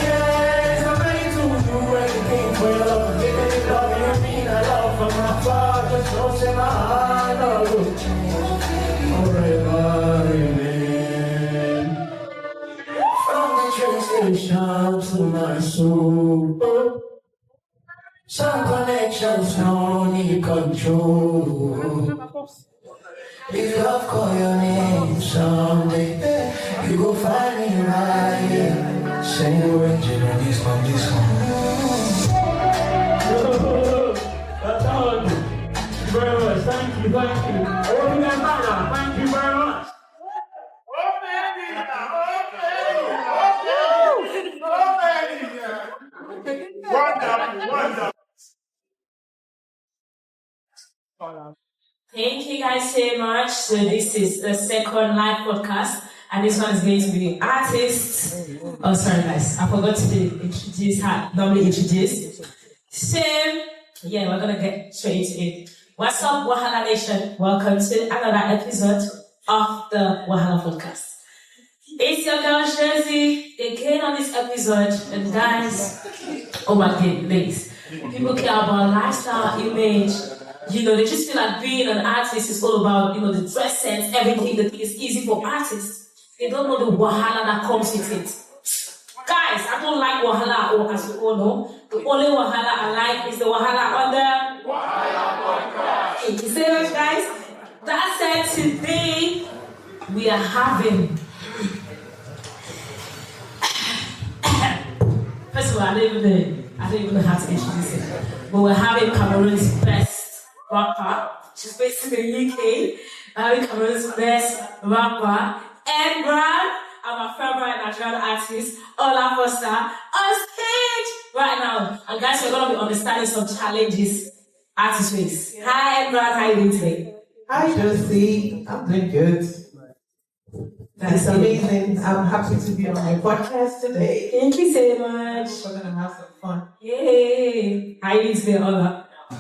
I'm ready to do anything for your love. Give me love, you mean I love from afar. Just don't say my heart, no. Forever remain. From the train station to my soul. Some connections no need control. If love call your name someday, you go find me right here. Same original, this one, this one. Thank you very much. Thank you. Thank you very much. Thank you guys so much. So this is the second live podcast, and this one is going to be artists. Oh, sorry guys, I forgot to introduce how normally introduce. So yeah, we're gonna get straight into it. What's up, Wahala Nation? Welcome to another episode of the Wahala Podcast. It's your girl Josy again on this episode, and guys, oh my goodness, people care about lifestyle, image. You know, they just feel like being an artist is all about, you know, the dress sense, everything. The thing is easy for artists. They don't know the wahala that comes with it. Guys, I don't like wahala, or as you all know, the only wahala I like is the wahala on the Wahala Podcast. Thank you so much, guys. That said, today we are having. First of all, I don't even know how to introduce it, but we're having Cameroon's best rapper. She's based in the UK. Having Cameroon's best rapper, Ed Brown, and my favorite Nigerian artist, Ola Foster, on stage right now. And guys, we're gonna be understanding some challenges artists face. Hi, Ed Brown, how are you doing today? Hi, Josy. I'm doing good. That's amazing. I'm happy to be on my podcast today. Thank you so much. We're gonna have some fun. Yay! How are you doing today, Ola? I'm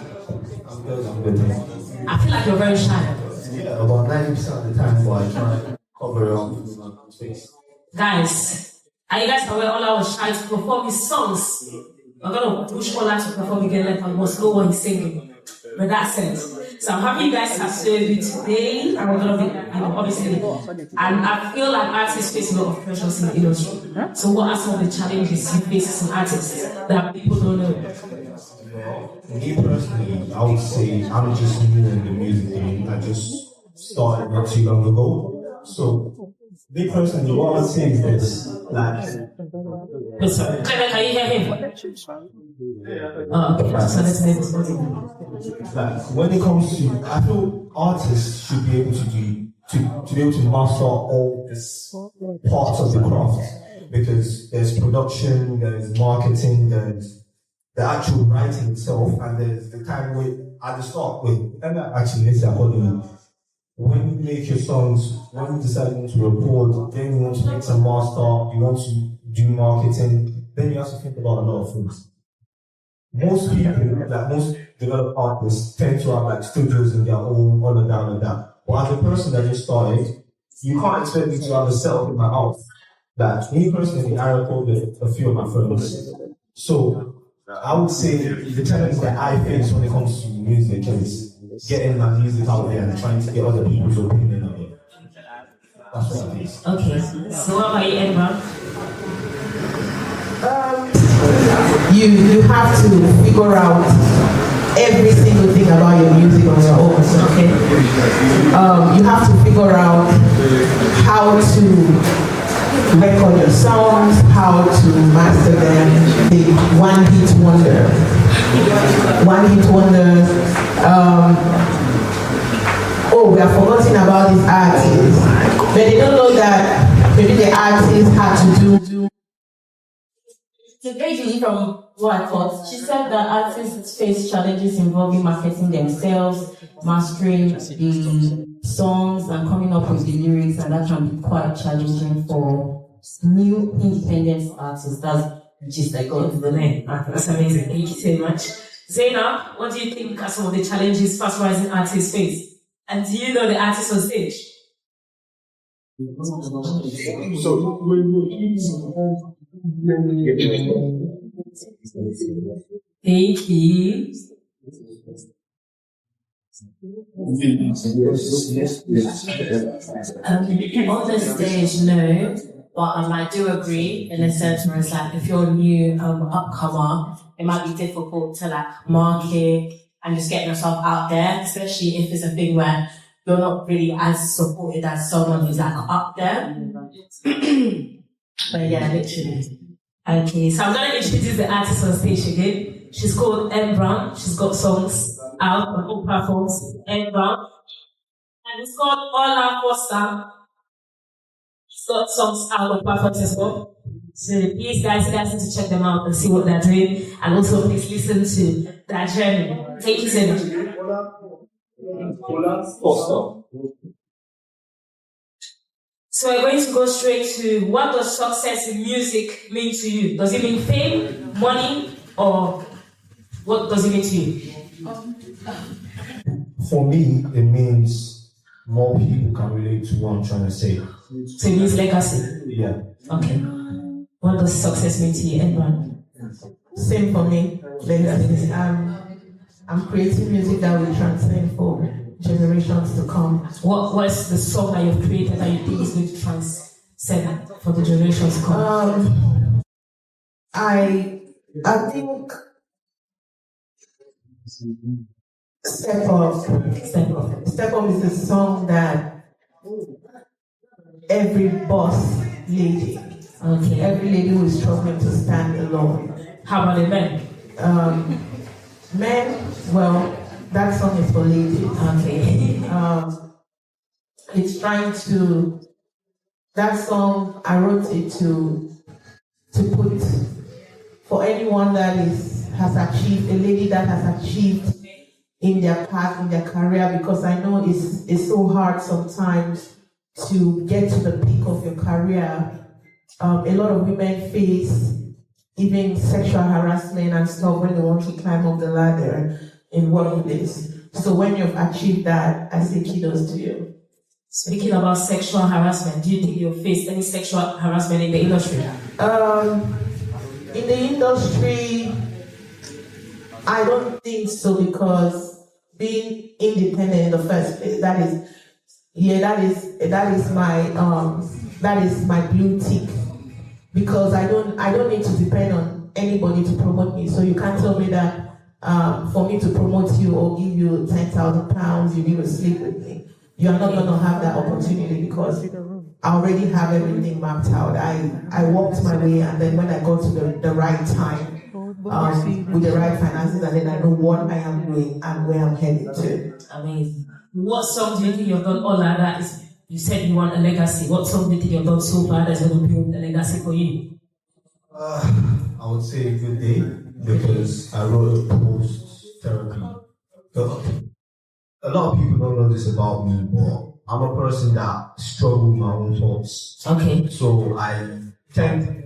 good. I feel like you're very shy. Yeah, about 90% of the time, but I try to cover up my space. Guys, are you guys aware Ola was shy to perform his songs? We're gonna push Ola to perform again like almost no one is singing. But that's it. So I'm happy you guys have served you today. And we're gonna be, you know, obviously. And I feel like artists face a lot of pressures in the industry. So what are some of the challenges you face as an artist that people don't know? Me personally, I would say I'm just new in the music game. I just started not too long ago. So, me personally, what I would say is this, like... Listen, can you hear him? Okay, so let's make this one. Like, when it comes to, I feel artists should be able to be able to master all these parts of the craft, because there's production, there's marketing, there's the actual writing itself, and there's the time at the start, actually, let's say when you make your songs, when you decide you want to record, then you want to mix and master, you want to do marketing, then you have to think about a lot of things. Most people, like most developed artists, tend to have like studios in their own, all and down and that. But as a person that just started, you can't expect me to have a setup in my house. Like me personally, I recorded a few of my friends. So I would say the challenge that I face when it comes to music is getting my music out there and trying to get other people's opinion of it. That's what I face. Okay, so what about you, Edward? You have to figure out every single thing about your music on your own, okay? You have to figure out how to record your songs, how to master them, the one-hit wonder. Oh, we are forgetting about these artists. But they don't know that maybe the artist had to do. Basically, from what I thought, she said that artists face challenges involving marketing themselves, mastering the songs, and coming up with the lyrics, and that can be quite challenging for new independent artists. That's just like going to the name. That's amazing. Thank you so much. Zainab, what do you think are some of the challenges fast rising artists face? And do you know the artists on stage? Thank you. On the stage, no, but I do agree in a sense where it's like if you're a new upcomer, it might be difficult to like market and just get yourself out there, especially if it's a thing where you're not really as supported as someone who's like up there. But yeah, literally. Okay, so I'm going to introduce the artist on stage again. She's called M Brown. She's got songs out on all platforms. M Brown. And it's called Wahala Podcast. She's got songs out on platforms as well. So please guys need to check them out and see what they're doing. And also please listen to their journey. Thank you so much. So we're going to go straight to what does success in music mean to you? Does it mean fame, money, or what does it mean to you? For me, it means more people can relate to what I'm trying to say. So it means legacy? Yeah. Okay. What does success mean to you, everyone? Same for me. Legacy. I'm creating music that will transcend for generations to come. What's the song that you've created that you think is going to transcend for the generations to come? I think Step Up is a song that every boss lady, every lady who is struggling to stand alone. How about the men? Men, well, that song is for ladies. Okay. It's trying to. That song I wrote it to put for anyone that has achieved, a lady that has achieved in their path, in their career, because I know it's so hard sometimes to get to the peak of your career. A lot of women face even sexual harassment and stuff when they want to climb up the ladder in workplace. So when you've achieved that, I say kudos to you. Speaking about sexual harassment, do you think you've faced any sexual harassment in the industry? In the industry, I don't think so, because being independent in the first place, that is my blue tick. Because I don't need to depend on anybody to promote me. So you can't tell me that for me to promote you or give you £10,000, you need to sleep with me. You are not going to have that opportunity, because I already have everything mapped out. I walked my way, and then when I got to the right time, with the right finances, and then I know what I am doing and where I'm headed to. Amazing. What song do you think you've done all like that? You said you want a legacy. What song do you think you've done so bad that's going to build a legacy for you? I would say Good Day, because I wrote a post-therapy. A lot of people don't know this about me, but I'm a person that struggles with my own thoughts. Okay. So I'm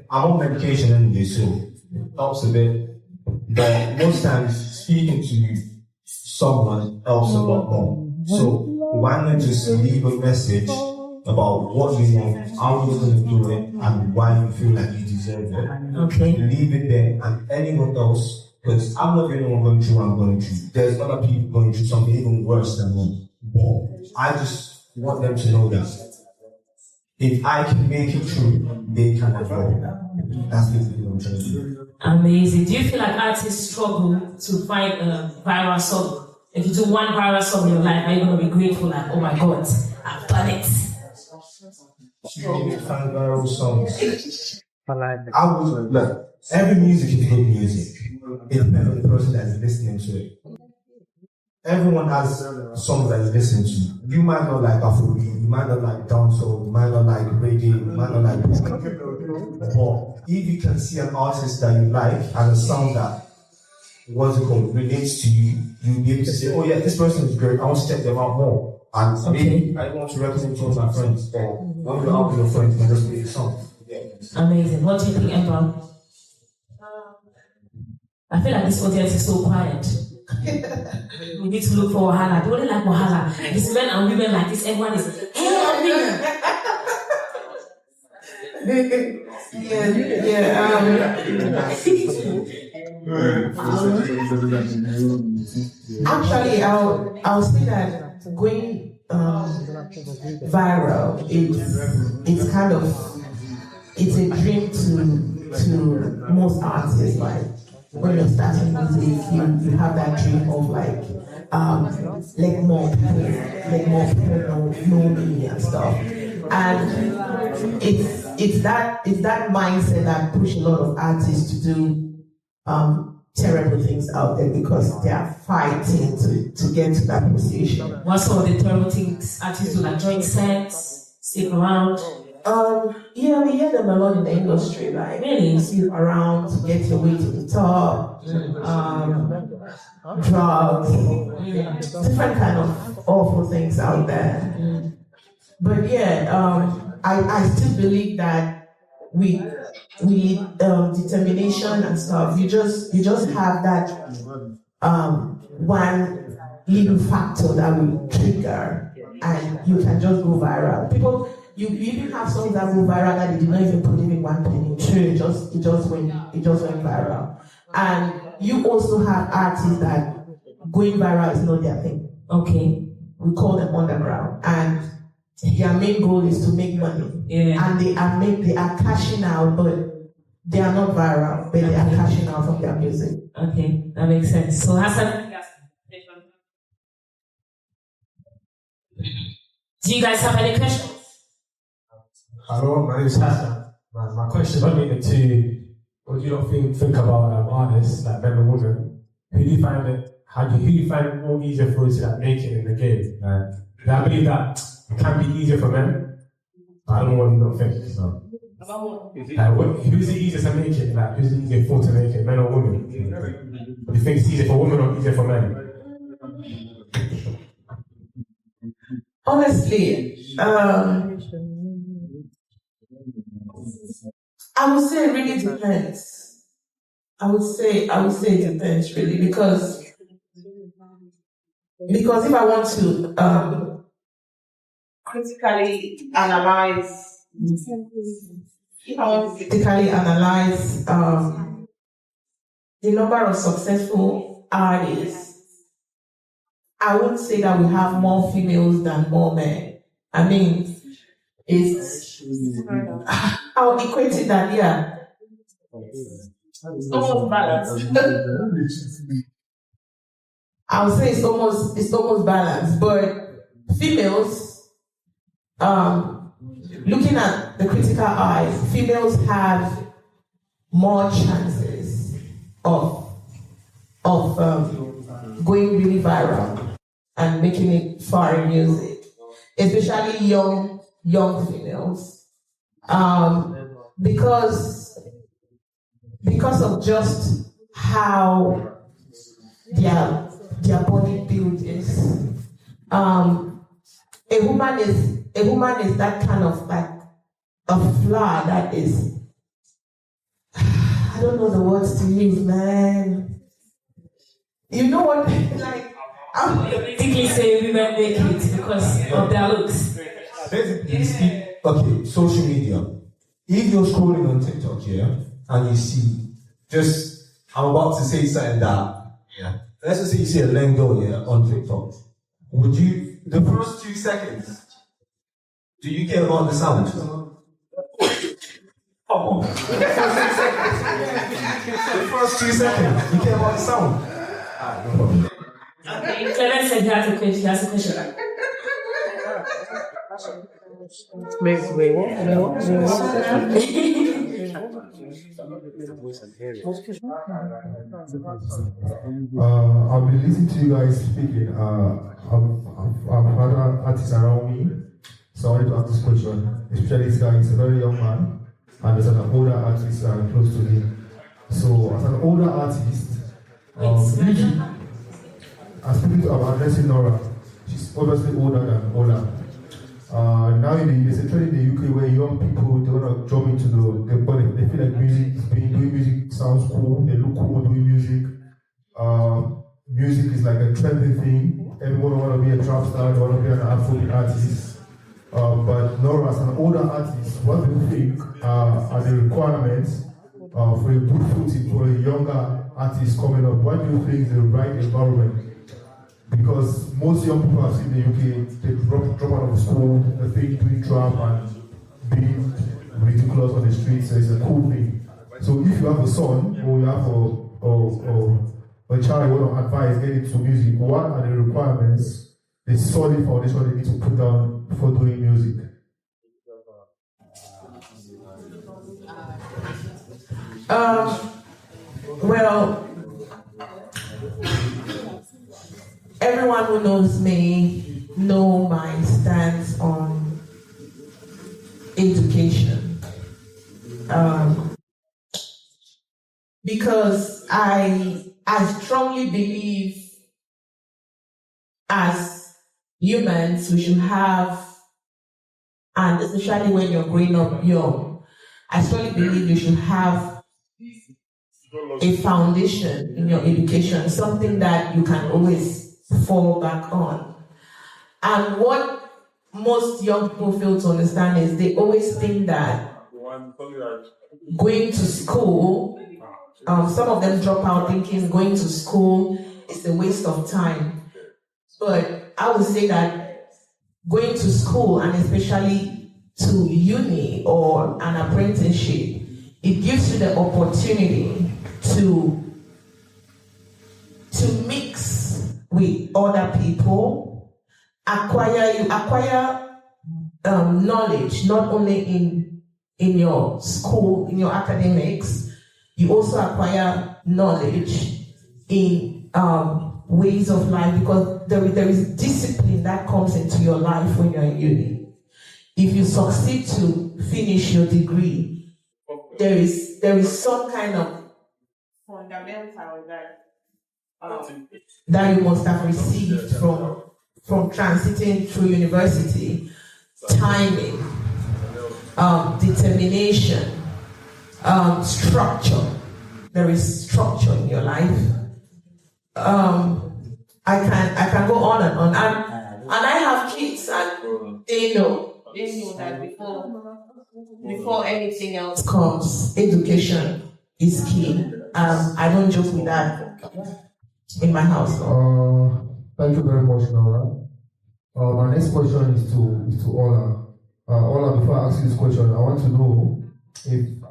on medication anyway, so it helps a bit. But most times, speaking to someone helps a lot more. So why not just leave a message about what you want, how you're going to do it, and why you feel like you deserve it. Okay. Leave it there, and anyone else, because I'm not the only one going through what I'm going through. There's other people going through something even worse than me. But I just want them to know that if I can make it through, they can as well. That's basically what I'm trying to do. Amazing. Do you feel like artists struggle to find a viral song? If you do one viral song in your life, are you going to be grateful like, oh my God, I've done it? Struggling to find viral songs. I would look. Every music is good music. It depends on the person that's listening to it. Everyone has songs that is listening to. You might not like Afrobeat, you might not like dancehall, you might not like reggae, you might not like this. But if you can see an artist that you like and a song that relates to you, you'll be able to say, oh yeah, this person is great, I want to check them out more. And maybe I want to represent one of my friends, or one of your friends can just play a song. Yeah. Amazing. What do you think, Emma? I feel like this audience is so quiet. We need to look for Wahala. They only like Wahala. It's men and women like this. Everyone is, Actually, I'll say that going viral it's kind of it's a dream to most artists. Like when you're starting music, you have that dream of like let more people know me and stuff. And it's that mindset that push a lot of artists to do terrible things out there because they are fighting to get to that position. What some of the terrible things artists do, like join sets, stick around? Yeah, we hear them a lot in the industry, like Really? sit around to get your way to the top, drugs, different kind of awful things out there. But yeah, I still believe that with determination and stuff, you just have that one little factor that will trigger, and you can just go viral. People, you even have songs that go viral that they did not even put in one penny. True, it just went viral. And you also have artists that going viral is not their thing. Okay. We call them underground, and their main goal is to make money. Yeah. And they are cashing out, but they are not viral, but they are cashing out from their music. Okay, that makes sense. So Hassan, do you guys have any questions? Hello, my name is Hassan. My question is related to what do you not think about artists, like men and women? Who do you find it more easier for you to like, make it in the game? I believe that it can be easier for men. I don't know what you don't think. So. Who's the easiest to make it? Like, who's the easier for to make it, men or women? Do you think it's easier for women or easier for men? Honestly, I would say it really depends. I would say it depends really because if I want to critically analyze the number of successful artists, I wouldn't say that we have more females than more men. I mean, I'll equate it that, yeah. It's almost balanced. I would say it's almost balanced, but females, looking at the critical eye, females have more chances of going really viral and making it far in music, especially young females, because of just how their body build is. A woman is that kind of like a flower that is, I don't know the words to use, man. You know what? Like, I'm thinking say women make it because of their looks. Okay, social media. If you're scrolling on TikTok, yeah, and you see, I'm about to say something that, yeah. Let's just say you see a lame girl, yeah, on TikTok. Would you, the first 2 seconds, Do you care about the sound? Come on. The first 2 seconds. You care about the sound? No problem. Okay, Clement said he has a question. Wait, what? I've been listening to you guys speaking. I've had artists around me, so I wanted to ask this question. Especially this guy is a very young man, and there's an older artist close to him. So, as an older artist, usually, I'm speaking to, I'm addressing Nora. She's obviously older than Ola. Now there's a trend in the UK where young people, they want to jump into the body. They feel like doing music sounds cool. They look cool doing music. Music is like a trending thing. Everyone want to be a trap star, they want to be an Afrobeat artist. But Nora, as an older artist, what do you think are the requirements for a good footing for a younger artist coming up? What do you think is the right environment? Because most young people I've seen in the UK, they drop out of school, they think doing trap and being ridiculous on the streets, so it's a cool thing. So if you have a son, or you have a child you want to advise getting into music, what are the requirements, the solid foundation they need to put down before doing music? Well, everyone who knows me know my stance on education. Because I strongly believe as humans we should have, and especially when you're growing up young, I strongly believe you should have a foundation in your education, something that you can always fall back on. And what most young people fail to understand is they always think that going to school, some of them drop out thinking going to school is a waste of time. But I would say that going to school, and especially to uni or an apprenticeship, it gives you the opportunity to mix with other people, acquire knowledge, not only in your school, in your academics, you also acquire knowledge in ways of life, because there is discipline that comes into your life when you're in uni. If you succeed to finish your degree, there is some kind of fundamental that you must have received from transiting through university: timing, determination, structure. There is structure in your life. I can go on and on, and I have kids, and they know that before anything else comes, education is key. I don't joke with that in my house. Thank you very much, Nora. My next question is to Ola. Ola, before I ask you this question, I want to know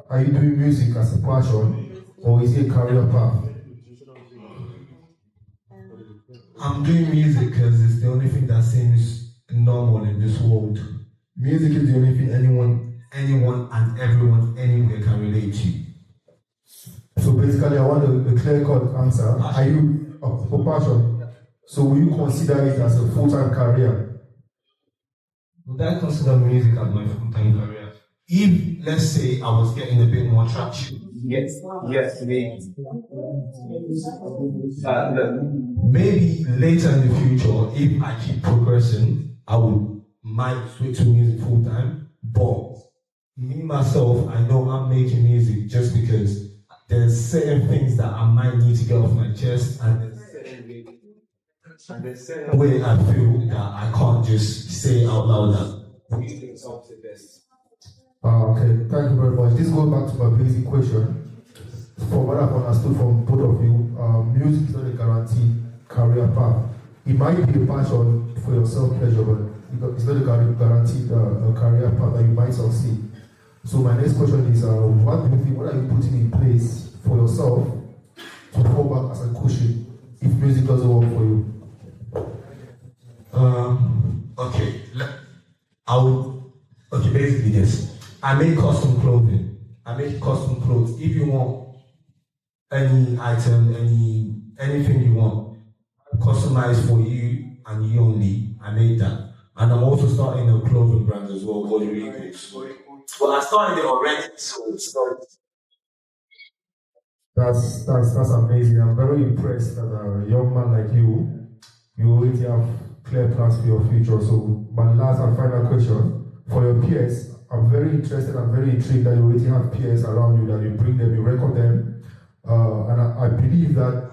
are you doing music as a passion, or is it a career path? I'm doing music because it's the only thing that seems normal in this world. Music is the only thing anyone and everyone anywhere can relate to. So basically, I want a clear-cut answer. Are you for passion? So will you consider it as a full-time career? Would I consider music as my full-time career? If, let's say, I was getting a bit more traction. Yes, maybe. Maybe later in the future, if I keep progressing, might switch to music full-time. But me, myself, I know I'm making music just because there's certain things that I might need to get off my chest, and there's certain way I feel that I can't just say out loud that music's up to this. Okay, thank you very much. This goes back to my basic question. From what I've understood from both of you, music is not a guaranteed career path. It might be a passion for your self-pleasure, but it's not a guaranteed career succeed. So my next question is, what do you think? What are you putting in place for yourself to fall back as a cushion if music doesn't work for you? Okay. Basically this. I make custom clothing. I make custom clothes. If you want any item, anything you want, customized for you and you only, I made that. And I'm also starting a clothing brand as well, called Regals. Well, I started it already, so it's not. That's amazing. I'm very impressed that a young man like you already have clear plans for your future. So my last and final question, for your peers, I'm very interested and very intrigued that you already have peers around you, that you bring them, you record them. And I believe that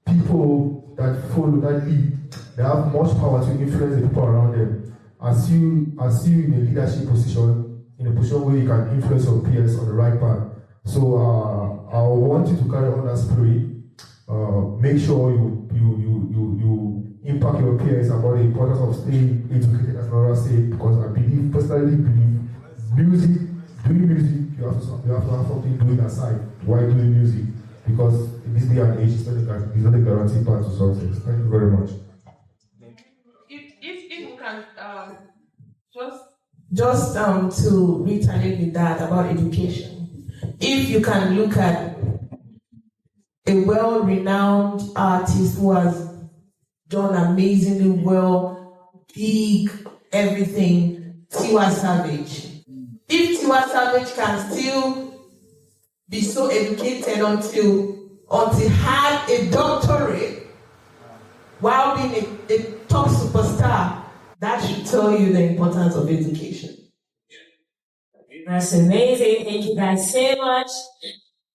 people that follow that lead, they have much power to influence the people around them. As you in a leadership position, in a position where you can influence your peers on the right path. So I want you to carry on that spirit. Make sure you impact your peers about the importance of staying educated, as Laura said, because I personally believe doing music, you have to have something doing aside while doing music, because in this day and age, it's not a guaranteed path to success. Thank you very much. If you can just to retaliate with that about education, if you can look at a well-renowned artist who has done amazingly well, big, everything, Tiwa Savage. If Tiwa Savage can still be so educated until he had a doctorate while being a top superstar, that should tell you the importance of education. That's amazing. Thank you guys so much.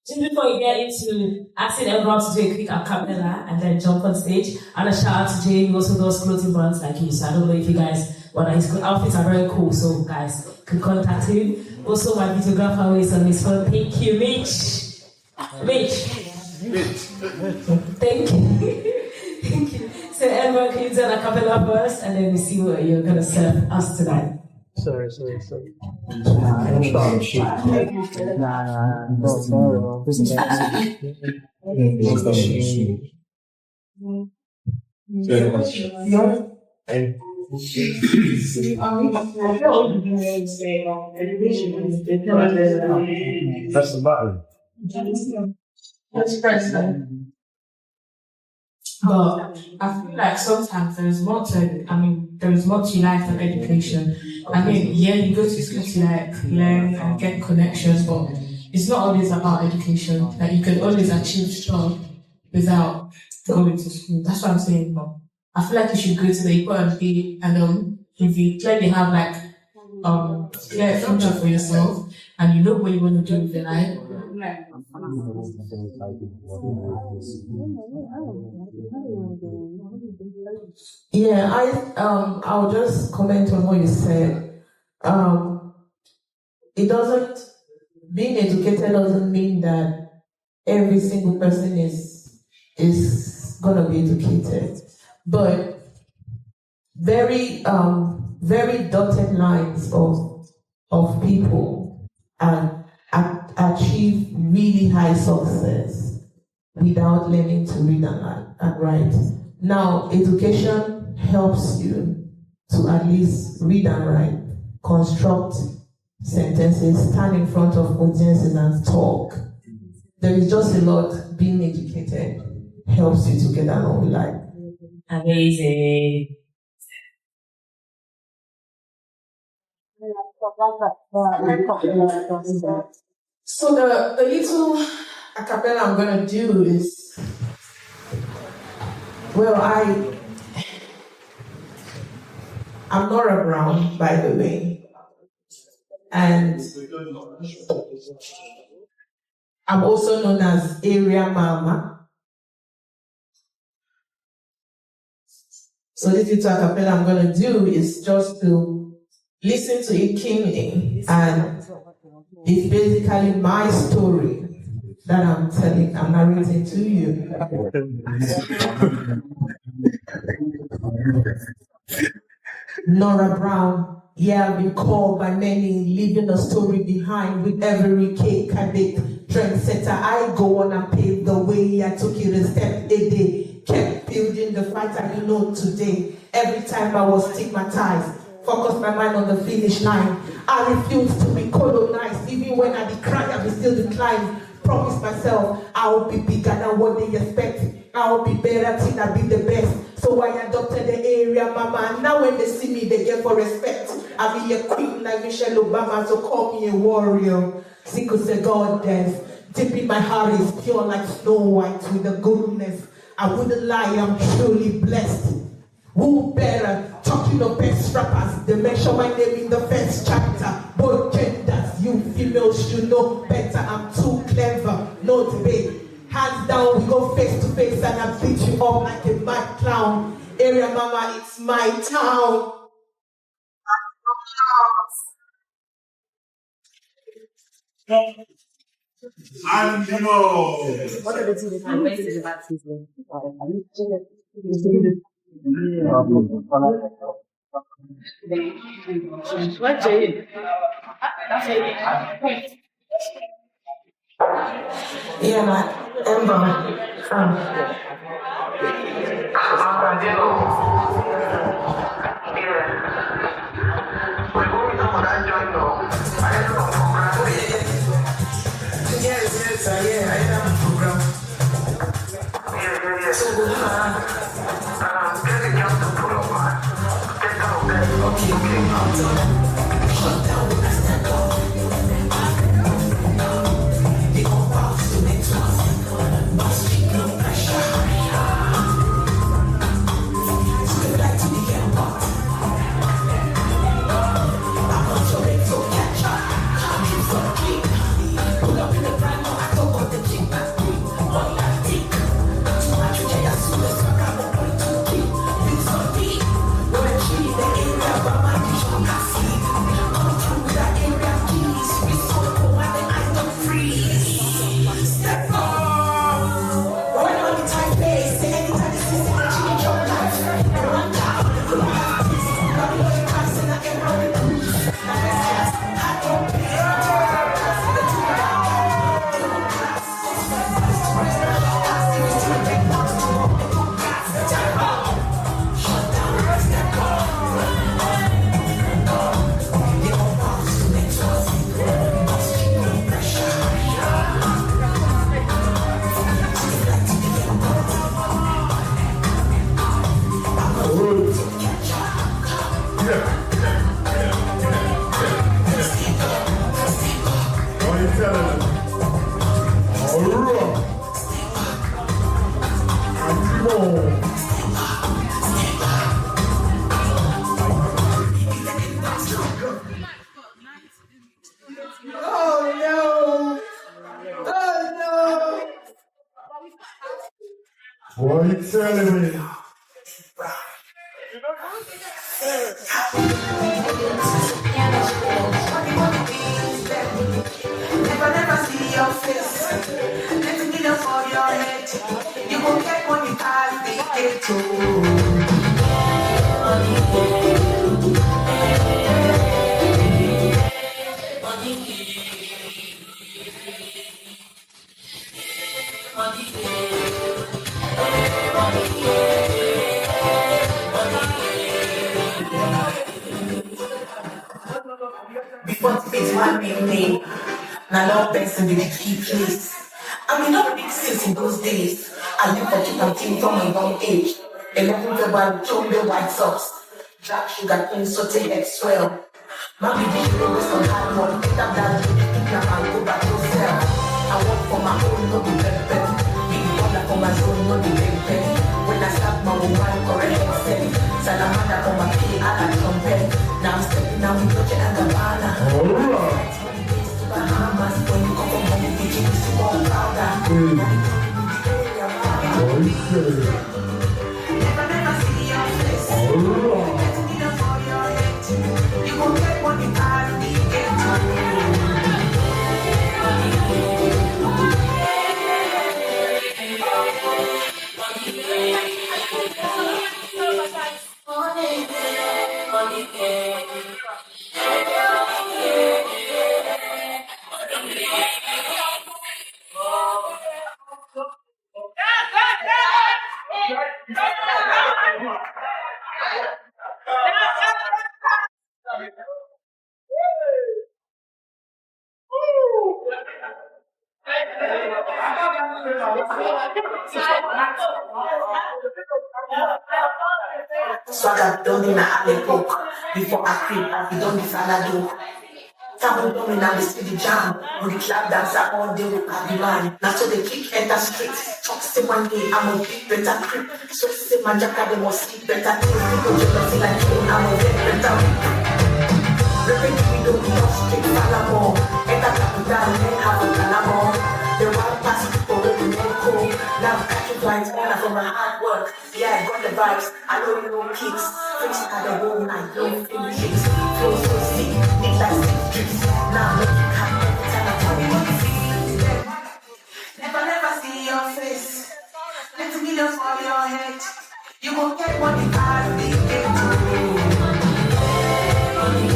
Just before we get into asking everyone to do a quick acapella and then jump on stage, and a shout out to Jay, who also does clothing brands like you. So I don't know if you guys, his outfits are very cool, so guys can contact him. Also, my videographer who is on his phone. Thank you, Mitch. Thank you. Thank you. So everyone can do an acapella first, and then we see what you're gonna serve us tonight. Sorry. That's the button. Let's press that. But I feel like sometimes there is more to life than education. I mean, yeah, you go to school to learn and get connections, but it's not always about education. Like, you can always achieve stuff without going to school. That's what I'm saying. But I feel like you should go to the equality and if you clearly have clear future for yourself and you know what you want to do with your life. Yeah, I'll just comment on what you said. Being educated doesn't mean that every single person is gonna be educated, but very dotted lines of people achieve really high success without learning to read and write. Now, education helps you to at least read and write, construct sentences, stand in front of audiences and talk. There is just a lot. Being educated helps you to get along with life. Amazing. So the little acapella I'm gonna do is, well, I'm Nora Brown, by the way, and I'm also known as Area Mama. So this little acapella I'm gonna do is just to listen to it keenly, and it's basically my story that I'm narrating to you. Nora Brown Yeah, I've been called by many, leaving a story behind with every cake cadet. Trendsetter, I go on and pave the way. I took it a step a day, kept building the fight I know today. Every time I was stigmatized, focused my mind on the finish line. I refused to be colonized, even when I decry, I will still decline. Promise myself I'll be bigger than what they expect. I'll be better till I be the best. So I adopted the area, mama. Now when they see me, they get for respect. I be a queen like Michelle Obama, so call me a warrior. Sickle say goddess. Deep in my heart is pure like Snow White with the goodness. I wouldn't lie, I'm truly blessed. Who better? Talking of best rappers, they mention my name in the first chapter. Both genders, you females should know better. I'm too clever, no debate. Hands down, we go face to face and I beat you up like a mad clown. Area mama, it's my town. And you know, What are the two different ways of baptism? What Jay? Yeah, man. Ember. what are you telling me? Never see your face. Let me know for your head. You won't get money past the gate. Before it's one name, now no person with a key place. I mean, not big sales in those days. I live for keep and things from my young age. 11 February, Chombe White Sox, Jack Sugar, Queen Sote X Swell. My baby, she always on hard work. Better than you, now I'll go back to sell. I work for my own, no be pet. Big dollar for my zone, no be pet. When I start my woman, correct extent. Salamanda for my pay, I like trumpet. Now I'm stepping out with Dolce and Gabbana. Bahamas, when you come from home, you begin to small powder. Never see your face. For your head. You won't get money out of the ghetto. Swagger done in a alley book. Before I creep, I done the salad. Tabu coming and they see the jam. On the club dancer all day with the man. Now so they kick enter street. Talk say one day I'm a big better creep. So say my jacket they must sleep better. People jealousy like me, I'm a get better. Repeat we don't be off street Palamo. Enter capital, then have a Palamo. The wild pass people with the cool. Now catch you blind from my hard work. Yeah, I got the vibes. I know you know kicks. Fix at the whole night, don't feel shit. Flow so sick, need like 6 drips. Now make you happy every time I tell you what you feel. Never see your face. Let me just for your head. You won't get what you got to do. Money.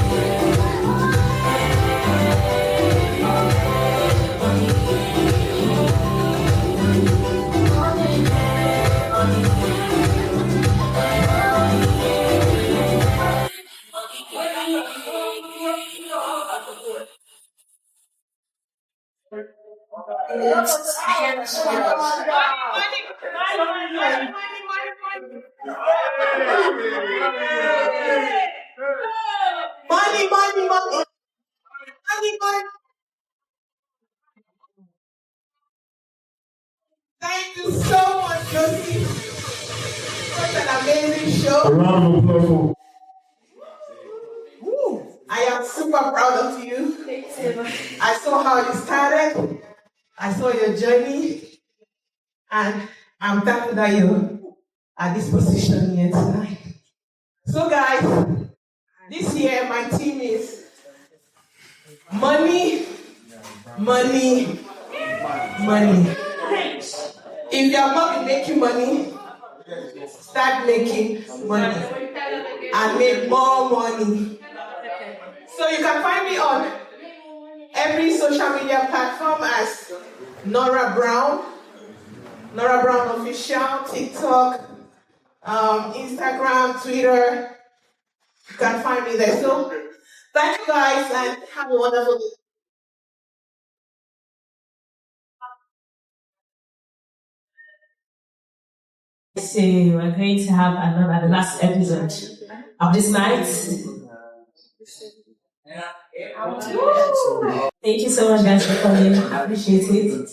Thank you so much, Josy. Such an amazing show. A round of applause. I am super proud of you. I saw how you started. I saw your journey. And I'm thankful that you're at this position here tonight. So guys, this year my team is money. If you have not been making money, start making money and make more money. So you can find me on every social media platform as Nora Brown Official, TikTok, Instagram, Twitter. You can find me there. So thank you guys and have a wonderful day. So we're going to have the last episode of this night. Thank you so much, guys, for coming. I appreciate it.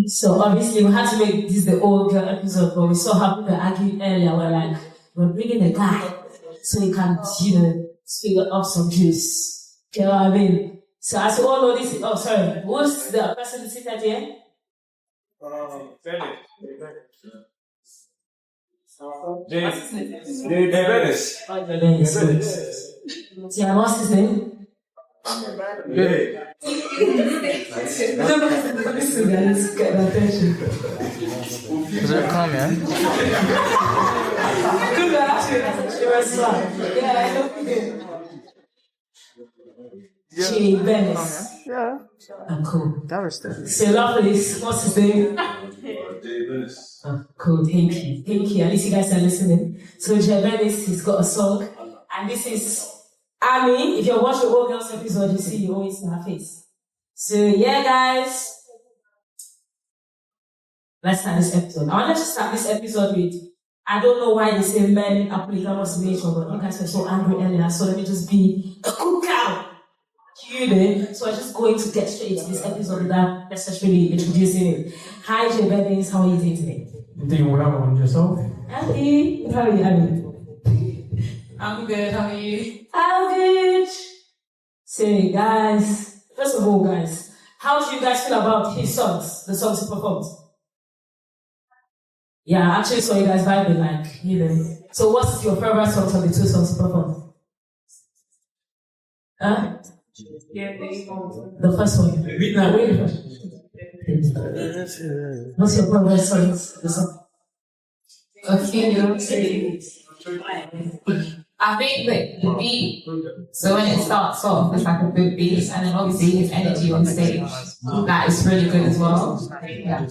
So obviously we had to make this the old girl episode, but we saw how people argued earlier. We're bringing a guy so he can, spill up some juice. You know what I mean? So as you all know this, who's the person seated here? Dennis. Yeah, what's his name? Listen, guys, get my attention. Is it calm, yeah? Good, actually, you were smart. Yeah, I know you did. Jay Venice. Yeah. I'm cool. That was the. So lovely. What's his name? Oh, cool. Thank you. At least you guys are listening. So Jay Venice, he's got a song, and this is Amy. If you watch the Old Girls episode, you see you always in her face. So yeah, guys, let's start this episode. I want to start this episode with. I don't know why they say men are polygamous in nature, but you guys were so angry earlier. So let me just be a cool cow. So I'm just going to get straight into this episode without necessarily introducing it. Hi, Jay Bennings, how are you doing today? I'm doing well on yourself. Andy, how are you, Andy? I'm good, how are you? I'm good. So, guys, first of all, guys, how do you guys feel about his songs, the songs he performed? Yeah, I actually saw you guys vibing, So, what's your favorite songs of the 2 songs he performed? Huh? The first one. What's your favorite songs? The song? Okay, I think that the beat, so when it starts off, it's like a good beat, and then obviously his energy on stage, that is really good as well. Yeah.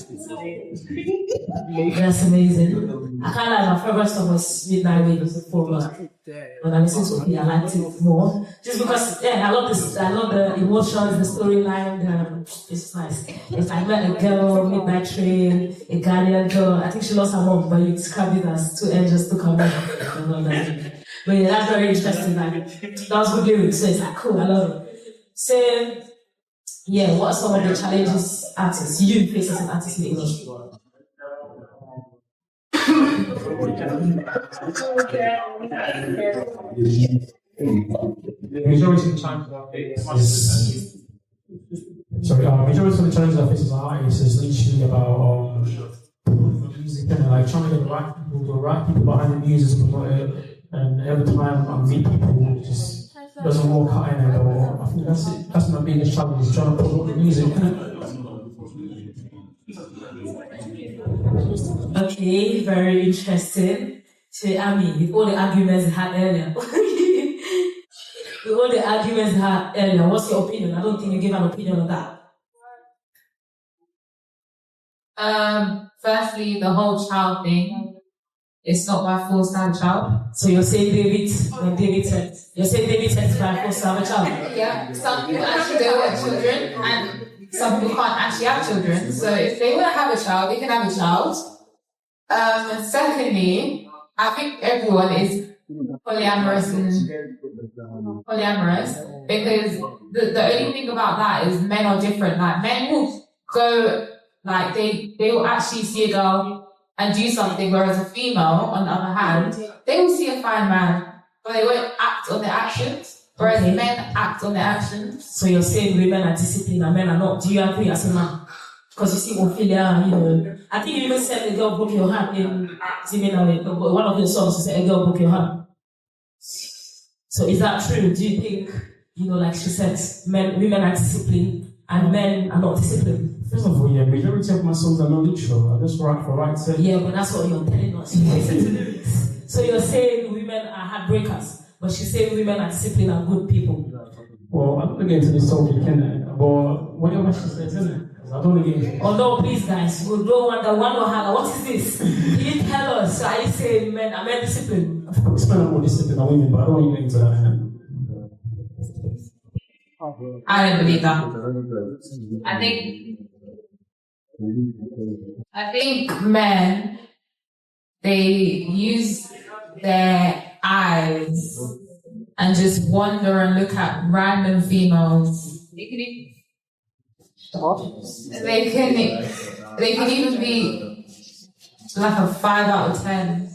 That's amazing. I can't lie, my favorite song was Midnight Wave before, but when I listened to it, I liked it more. Just because, I love this, I love the emotions, the storyline, it's nice. It's like met a girl, Midnight Train, a Ghanaian girl. I think she lost her mom, but you described it as two angels took her mom. But yeah, that's very interesting. Like, that was good lyrics, so it's like cool, I love it. So, yeah, what are some of the challenges artists you face as an artist in the industry? Majority of the challenges I face as an artist is literally about music and like trying to get the right people behind the music to promote it. And every time I meet people, it just doesn't work out in it. Or I think that's it. That's my biggest challenge, is trying to promote the music. Okay, very interesting. So, I mean, with all the arguments we had earlier, what's your opinion? I don't think you gave an opinion on that. Firstly, the whole child thing, it's not by force to have a child. So you're saying David said it's by force to have a child? Yeah, some people actually don't want children, and some people can't actually have children. So if they want to have a child, they can have a child. Secondly, I think everyone is polyamorous because the only thing about that is men are different. Like men will go, like they will actually see a girl and do something, whereas a female, on the other hand, they will see a fine man, but they won't act on their actions, whereas men act on their actions. So you're saying women are disciplined and men are not. Do you agree as a man? Because you see Ophelia, I think you even said a girl broke your hand in one of your songs, you said a girl broke your hand. So is that true? Do you think, like she said, women are disciplined and men are not disciplined? First of all, majority of my songs are not literal. I just write for right sake. Yeah, but that's what you're telling us. So you're saying women are heartbreakers, but she's saying women are disciplined and good people. Well, I'm not going to get into this topic, but whatever she says, isn't it? I don't want to get into it. Oh no, please guys, we don't want the Wahala. What is this? Can you tell us? Are you saying men are disciplined? I've explained more discipline than women, but I don't want to get into that. I don't believe that. I think men, they use their eyes and just wander and look at random females. They can even be like a 5 out of 10,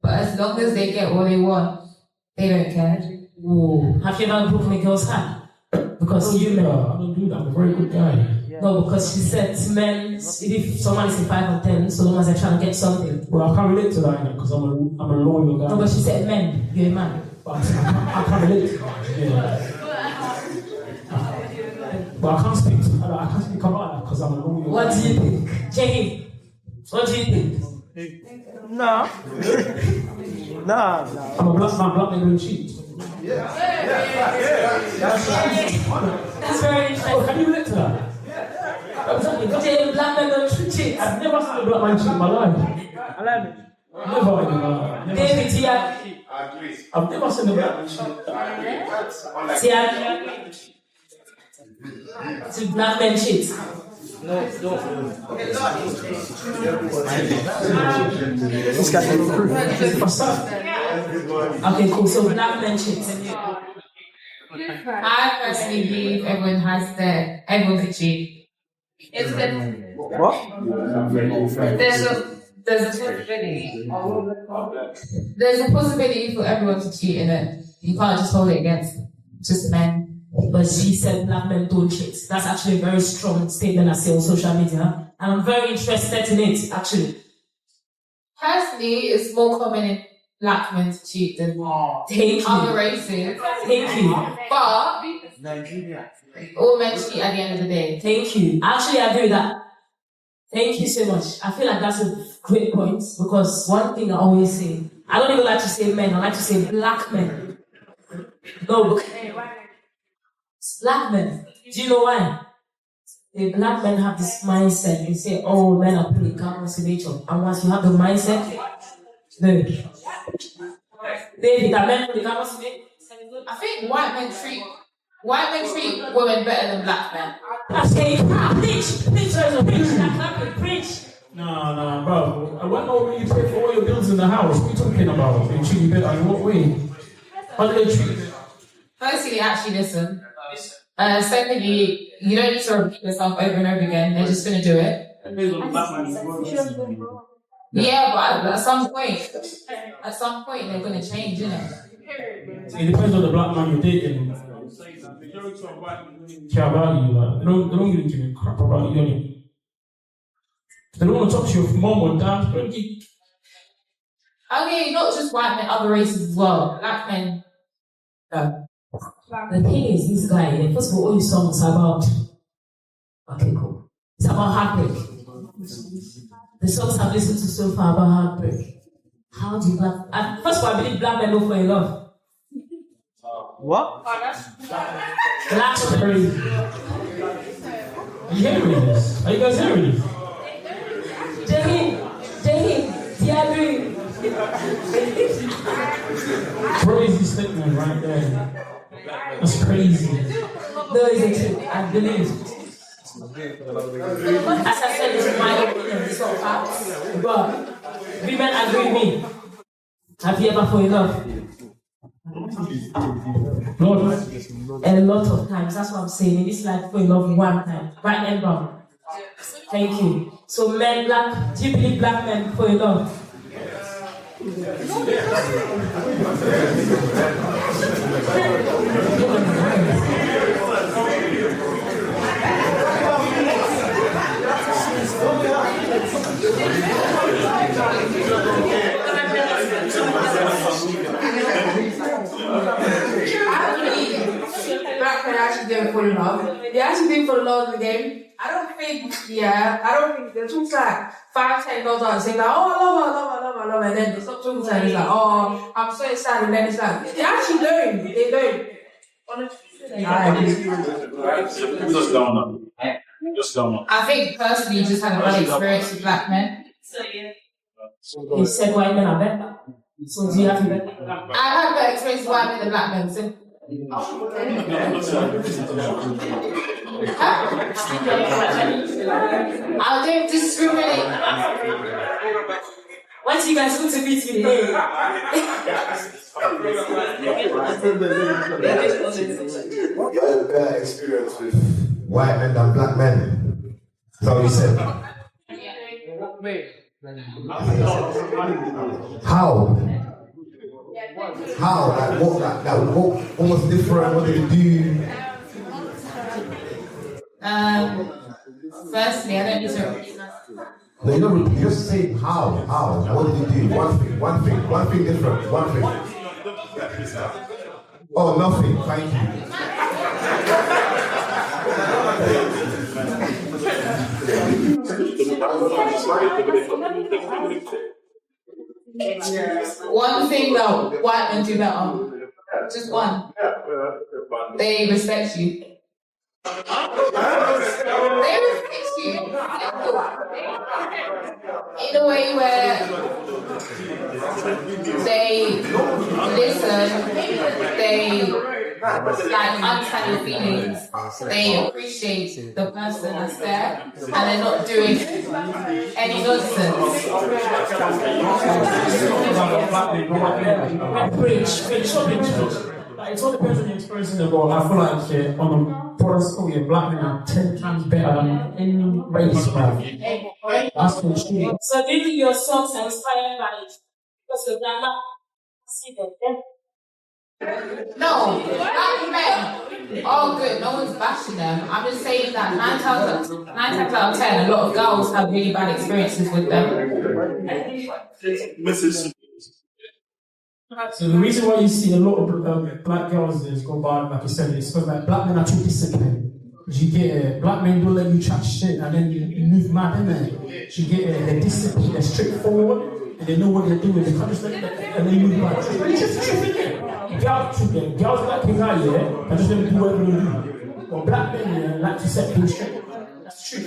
but as long as they get what they want, they don't care. Ooh. Have you ever broken a girl's hand? Because I don't do that. I'm a very good guy. No, because she said men, if someone is in 5 or 10, so long as they're trying to get something. Well, I can't relate to that because I'm a loyal guy. No, but she said men, you're a man. But I can't relate to that. Yeah. But I can't speak about that because I'm a loyal guy. What do you think? Jackie, what do you think? No. I'm a black man don't cheat. That's very interesting. Oh, can you relate to that? Black men don't cheat. I've never seen a black man cheat in my life. Never in my life. David, I've never seen a black man cheat. Do black men cheat? No. This guy's not proof. Okay, cool. So black men cheat. I personally believe everyone can cheat. It's the What? there's a possibility. There's a possibility for everyone to cheat in it. You can't just hold it against just men. But she said black men don't cheat. That's actually a very strong statement I see on social media. And I'm very interested in it, actually. Personally, it's more common in black men to cheat than other races. Thank you. But all men cheat at the end of the day. Thank you. I actually agree with that. Thank you so much. I feel like that's a great point because one thing I always say, I don't even like to say men, I like to say black men. No, it's black men. Do you know why? The black men have this mindset. They say, oh, men are polygamous in nature. And once you have the mindset, no. David, are men polygamous in nature? I think white men treat women better than black men. I say, preach. No, bro. When will you pay for all your bills in the house? What are you talking about? They treat you better in what way? How do they treat you? Firstly, actually listen. Secondly, you don't need to repeat yourself over and over again. They're just going to do it. Yeah, but at some point they're going to change, innit? It depends on the black man you're dating. Care about you, like, they don't really give a crap about you, innit? They don't want to talk to your mom or dad. Okay, not just white men, other races as well. Black men. The thing is, this guy, first of all his songs are about. Okay, cool. It's about heartbreak. The songs I've listened to so far about heartbreak. How do you black? First of all, I believe black men don't fall in love. What? Black men. Are you hearing this? Are you guys hearing this? Jahim, Diabri. Crazy statement right there. That's crazy. No, it's a truth. I believe. As I said, it's my opinion, it's not facts. But women agree with me. Have you ever fallen in love? Lord. A lot of times. That's what I'm saying. In this life, fall in love one time. Right and wrong. Thank you. So men, black, do you believe black men fall in love? Black men actually didn't fall in love. They actually didn't fall in love in the game. I don't think they're talking like 5-10 girls out and saying like, oh, I love her, and then they stop talking to her and it's like, oh, I'm so sad, and then it's like, they actually don't. They don't. Honestly, I think personally, you just had a bad experience with black men. You said white men are better. So do you have to be better? I have better experience with white men than black men. So. I don't discriminate. What do you guys want to be today? You had a better experience with white men than black men. Is that what you said? How? Like what was different? What did you do? Firstly, I don't need to repeat myself. No, you don't repeat. Just say how. Like, what did you do? One thing different. One thing. Oh, nothing. Thank you. One thing though, white men do better. Just one. They respect you. They respect you in a way where they listen, they like understand your feelings, they appreciate the person that's there, and they're not doing any nonsense. It all depends on the experience in the world. I feel like on a broader scale, black men are 10 times better than any race, man. That's for sure. So do you think your songs are inspired by it? Because your grandma see them. No, black men are good. No one's bashing them. I'm just saying that 9 times out of 10, a lot of girls have really bad experiences with them. So the reason why you see a lot of black girls is go bad, like you said, is because like black men are too disciplined. You get black men don't let you chat shit, and then you move mad, innit? You get they're disciplined, they're straightforward. and they know what they're doing. They can't just let it, and then you move back. It's just the truth, isn't it? Girls like things out here, and just let them do whatever they do. But black men like to set things straight. That's true.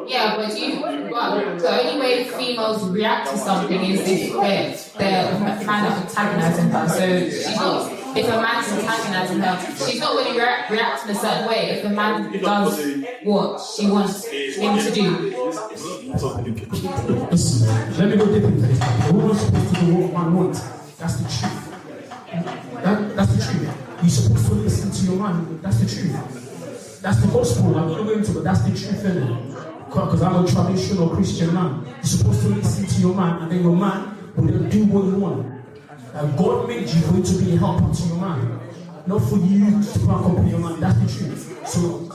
Yeah, but the only way females react to something is if they're kind of antagonizing her. So she's not, if a man's antagonizing her, she's not going to react in a certain way if a man does what she wants him to do. Listen, let me go deep into this. A woman's supposed to do what man wants. That's the truth. That's the truth. You're supposed to listen to your man. That's the truth. That's the gospel. I'm not going to it, but that's the truth, isn't it? Because I'm a traditional Christian man. You're supposed to listen to your man, and then your man will then do what you want. God made you for you to be a helper to your man, not for you to accompany your man. That's the truth. So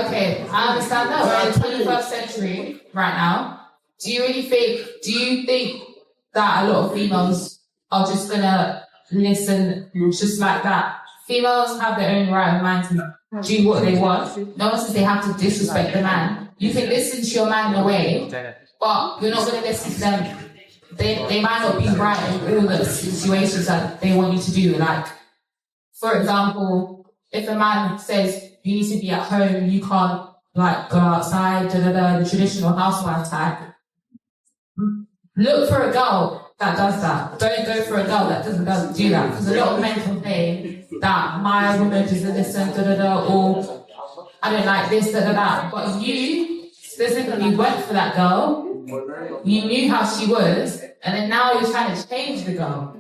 okay, I understand that we're in the 21st century right now. Do you think that a lot of females are just gonna listen just like that? Females have their own right of mind to do what they want. No one says they have to disrespect the man. You can listen to your man in a way, but you're not gonna listen to them. They might not be right in all the situations that they want you to do. Like, for example, if a man says you need to be at home, you can't like go outside, the traditional housewife type. Look for a girl that does that. Don't go for a girl that doesn't do that. Because a lot of men complain that my woman doesn't listen, or I don't like this, But you specifically went for that girl. You knew how she was, and then now you're trying to change the girl.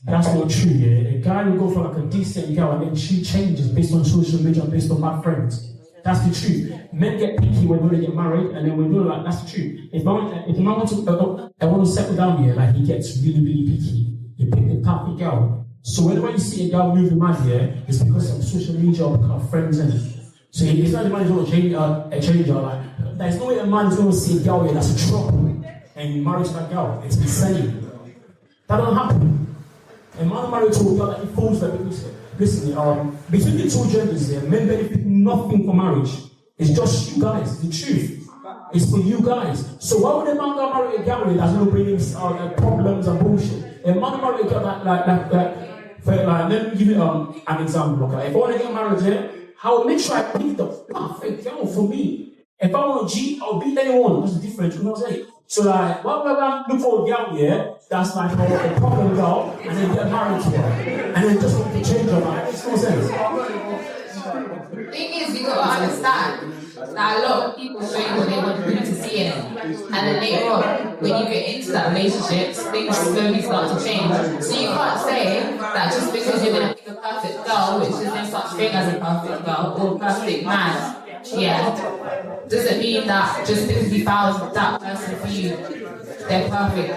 That's not true, yeah. A guy will go for like a decent girl and then she changes based on social media, based on my friends. That's the truth. Men get picky when they get married, and then when you're like, that's the truth. If a man wants to settle down here, like he gets really, really picky. You pick the perfect girl. So whenever you see a girl moving mad here, it's because of social media or because of friends in it. So it's not the man who's going to change her. Like, there's no way a man is going to see a girl here that's a trouble and marry to that girl. It's insane. That don't happen. A man married to a girl that he falls like listen, between the two genders here, men benefit nothing from marriage. It's just you guys, the truth. It's for you guys. So why would a man go marry a girl that's going to bring him problems and bullshit? A man marry a girl let me give you an example. Okay? If I want to get married here, I will make sure I pick the perfect girl for me. If I want to cheat, I'll beat anyone. That's the difference, you know what I'm saying? So like, why would I look for a girl here that's like a problem girl and then get married to her? And then just want to change her life? It's no sense. The thing is, you got to understand that a lot of people show you what they want you to see in it. And then later on, when you get into that relationship, things slowly start to change. So you can't say that just because you're going to pick a perfect girl, which is no such thing as a perfect girl or a perfect man, doesn't mean that just because you found that person for you, they're perfect.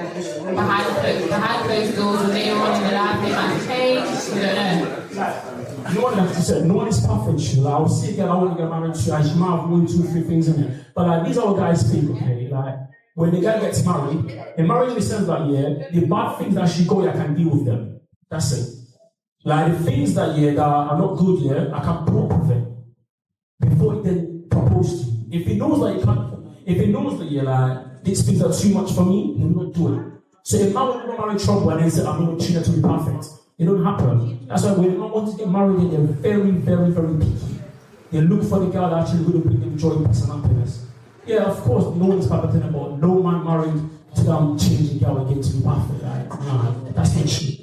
Behind closed doors, and later on in their life, they might change. We don't know. No one, like you said, no one is perfect. Like, I will see a girl I want to get married to, and she might have 1, 2, 3 things in it. But like, these are what guys think, okay? Like, when the guy gets married, in marriage in the sense that, the bad things that she got, I can deal with them. That's it. Like, the things that, that are not good, I can cope with them. Before he then proposed to you. If he knows that like, these things are too much for me, he will not do it. So if I want to marry trouble and then say, I'm going to treat her to be perfect, it don't happen. That's why when I want to get married, they're very, very, very picky. They look for the girl that actually will bring them joy, peace, and happiness. Yeah, of course, no one's perfect about no man married to change the girl again to be perfect. Like, no, that's not true.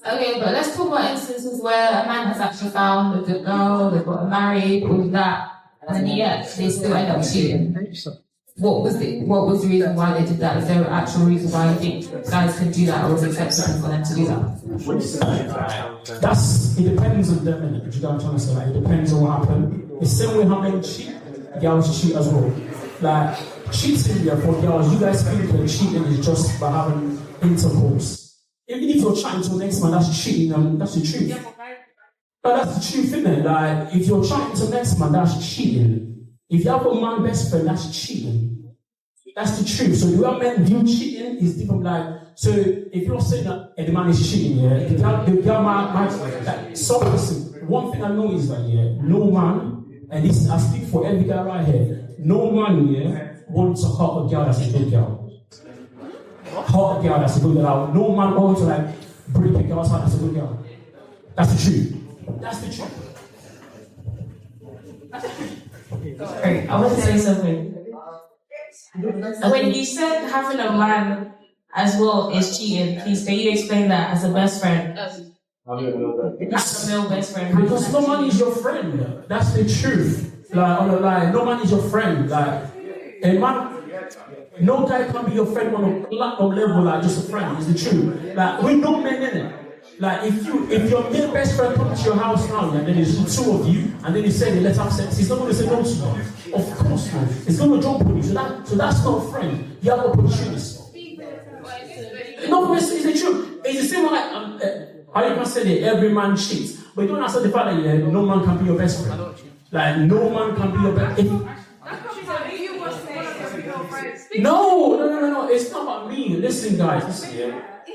Okay, but let's talk about instances where a man has actually found a good girl, they've got married, all that, and then they still end up cheating. What was the reason why they did that? Is there an actual reason why you think guys can do that, or is it acceptable for them to do that? It depends on them, innit? You know what I'm trying to say? Like, it depends on what happened. The same way how men cheat, girls cheat as well. Like, cheating for girls, you guys think that cheating is just by having intercourse. Even if you're chatting to the next man, that's cheating, that's the truth. But that's the truth, isn't it? Like, if you're chatting to the next man, that's cheating. If you have a man best friend, that's cheating. That's the truth. So the way men view cheating is different. Like, so if you're saying that the man is cheating, the girl might like, so listen, one thing I know is that no man, and this I speak for every guy right here, no man wants to hurt a girl that's a good girl. hurt a girl that's a good girl. No man going to like break a girl's heart that's a good girl. That's the truth. That's the truth. Sorry, I want to say something. When you said having a man as well is cheating, please can you explain that as a best friend? As a male best friend. Because no man is your friend. That's the truth. Like on the line, no man is your friend. Like a man, no guy can be your friend on a platinum level like just a friend. It's the truth. Like we know men in it. Like if your male best friend comes to your house now and then there's the two of you and then you say let's have sex, he's not going to say no to you. Of course not. He's going to jump on you. So that's not a friend. You have opportunities. No, it's the truth. It's the same way like how you can say that every man cheats, but you don't accept the fact that no man can be your best friend. Like no man can be your best. No. It's not about me. Listen, guys.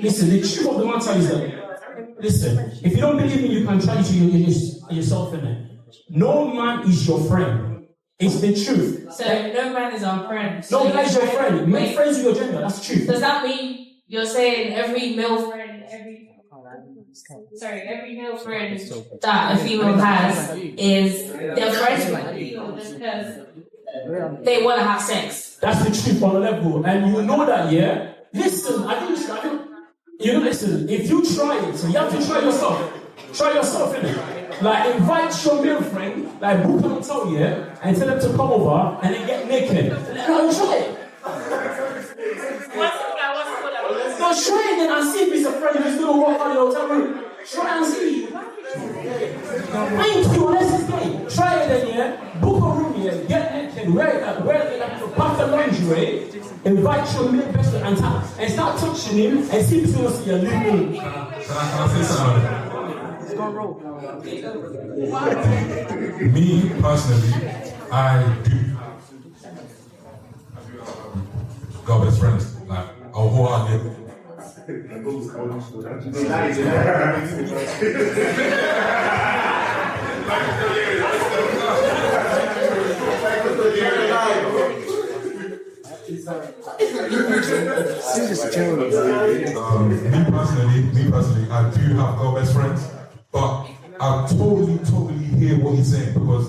Listen. The truth of the matter is that. Listen, if you don't believe me, you can try to yourself in it. No man is your friend. It's the truth. So no man is our friend. No man is your friend. Make friends with your gender. That's the truth. Does that mean you're saying every male friend, every male friend that a female has is their friends with a female because they want to have sex? That's the truth on a level, and you know that, yeah. Listen, listen, if you try it, so you have to try yourself. Try yourself, innit? Like, invite your male friend, like, book a hotel, yeah, and tell them to come over and then get naked. No, try it. No, try it then and see if he's a friend who's going to walk on your hotel room. Try and see. Thank you, unless it's gay. Try it then, yeah. Book a room, yeah. Get naked, wear pack the lingerie. Invite your male best friend and start touching him and see if he wants to see a little. Can I say something? It's gonna roll. Me personally, I do got best friends. Like I'll wholeheartedly. Me personally, I do have girl best friends, but I totally hear what he's saying because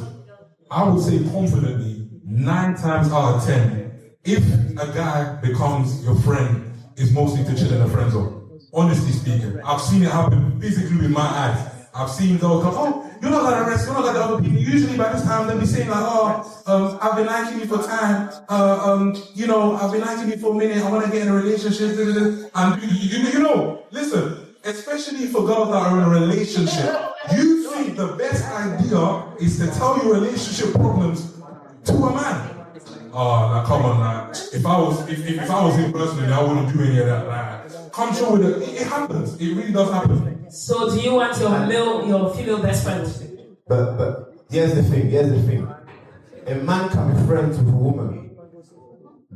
I would say confidently, 9 times out of 10, if a guy becomes your friend, it's mostly to chill in a friend zone. Honestly speaking, I've seen it happen physically with my eyes. I've seen girls come, oh, you're not like the rest, you're not like the other people. Usually by this time they'll be saying like, oh, I've been liking you for time, I've been liking you for a minute, I want to get in a relationship, and you know, listen, especially for girls that are in a relationship, you think the best idea is to tell your relationship problems to a man. Oh, like come on, like if I was him personally, I wouldn't do any of that. Like, come show with it. It happens. It really does happen. So, do you want your female best friend? But here's the thing. A man can be friends with a woman,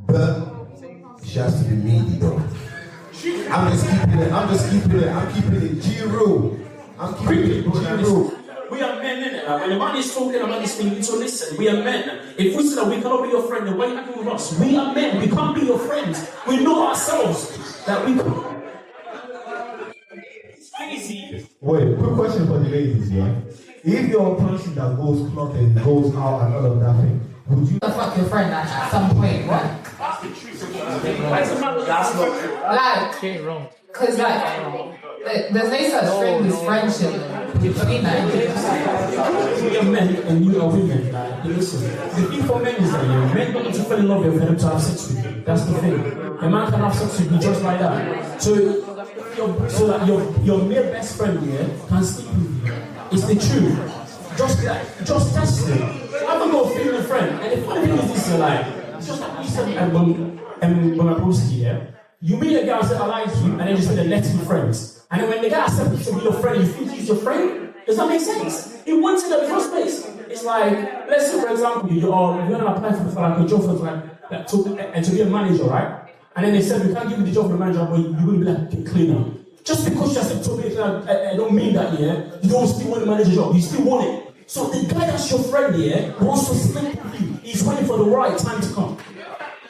but she has to be needy though. I'm keeping it G-rule. I'm keeping it G-rule. We are men, innit? Like, when a man is talking about this thing, you need to listen. We are men. If we say that we cannot be your friend, then why are you acting with us? We are men. We can't be your friends. We know ourselves that we can't. It's crazy. Wait, quick question for the ladies, yeah? If you're a person that goes clubbing, goes out and all of that thing, would you fuck your friend at some point, right? That's the truth. That's not true. Like, wrong. Cause like, there's no such thing as friendship between them. We are men and you are women. Like, listen, the thing for men is that men don't need to fall in love with you for them to have sex with you. That's the thing. A man can have sex with you just like that. So that your male best friend here can sleep with you. It's the truth. Just test it. I haven't got a female friend. And the funny thing is this, like, just like you said when I posted here, you meet a guy and say, I like you, and then you say, let's be friends. And then when the guy accepts to be your friend, you think he's your friend? Does that make sense? He wants it in the first place. It's like, let's say, for example, you're going to apply for like a job for to be a manager, right? And then they said, we can't give you the job for the manager, but you're going to be like a cleaner. Just because you accept to be a cleaner, I don't mean that, yeah? You don't still want the manager job, you still want it. So the guy that's your friend here wants to sleep with you. He's waiting for the right time to come.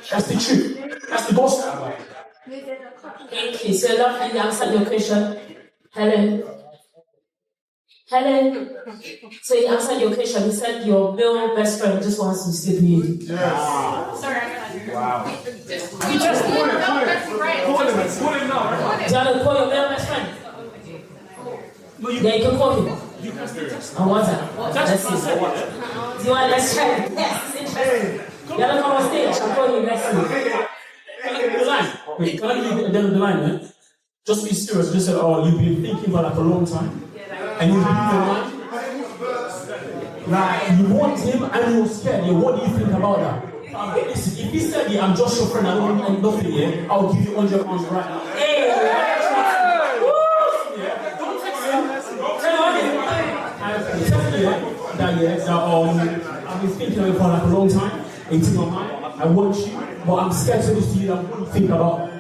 That's the truth. That's the gospel. Thank you. So lovely, you answered your question. Helen. So you answered your question. You said your male best friend just wants to sleep with you. Yes. Sorry, wow. You just call him now. Do you want to call your male best friend? Yeah, you can call him. On WhatsApp. Let's see. Do you want let's try it? Yes, it's interesting. You want to come on stage? I'll call you next week. The line. Wait, can I give you at the end of the line, man? Just be serious. Just say, oh, you've been thinking about that for a long time. And you've been in your mind. Like, you want him and you're scared. Yeah, what do you think about that? Listen, if he said, yeah, I'm just your friend, I don't want nothing, yeah, I'll give you 100 pounds right now. Hey! Don't text him. Tell him that I've been thinking of it for like a long time. It's in my mind. I want you, but I'm scared to this to you. What do you think about it?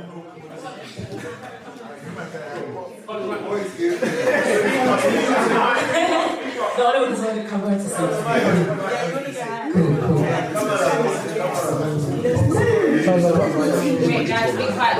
The other one is going to come back to say. Wait, guys, be quiet.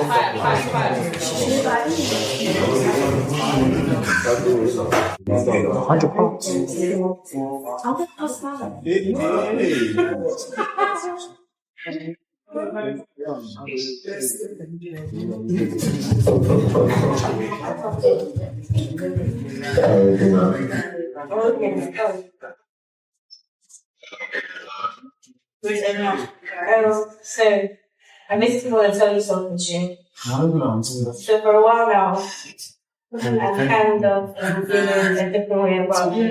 So I basically want to tell you something, Jim. So for a while now, I'm kind of feeling a different way about you,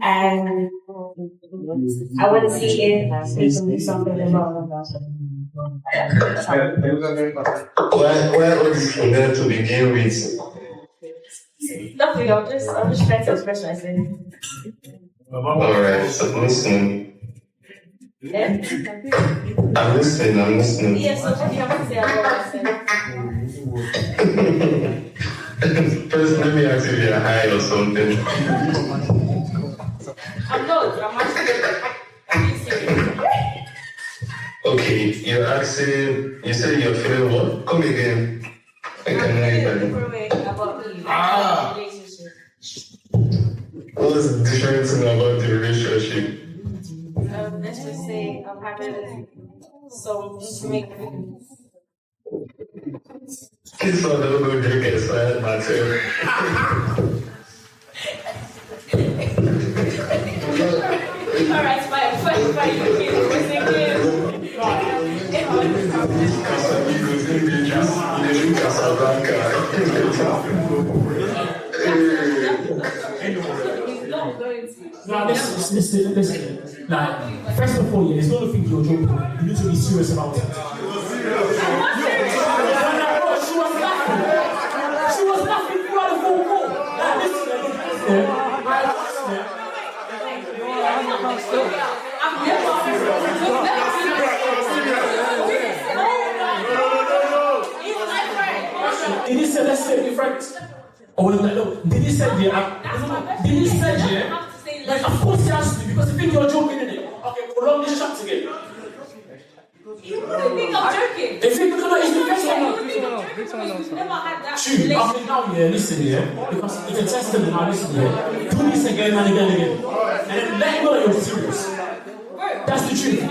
and I want to see if we can do something about it. Where was there to begin with? Nothing. I'm just trying to express myself. Alright, so listen. Yeah? I'm listening. Yeah, so what do you have to say about myself? First, let me ask if you're high or something. I'm not. I'm actually serious. Okay, you're asking, you said you're feeling what? Come again. I can hear you. About the relationship. What's the different thing about the relationship? Let's just say I'm having some information. This one don't go drink expired material. Alright, fine. Now, listen. Like, first of all, yeah, it's not a thing you're joking. You need to be serious about it. She was laughing throughout the whole call. Like, listen, Did he say, let's say, be friends? Oh, no. Did he say, yeah? Did he say, yeah? Like, of course he has to, because you think you're joking, innit? Okay, prolong this chat together. You think I'm joking? If you look at it, it's never had that. true. I think now, yeah, listen, yeah, because it's a testament now, listen, yeah. Do this again and again. And then let him know that you're serious. That's the truth.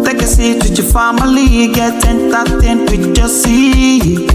Take a seat with your family, get entertained with Josy.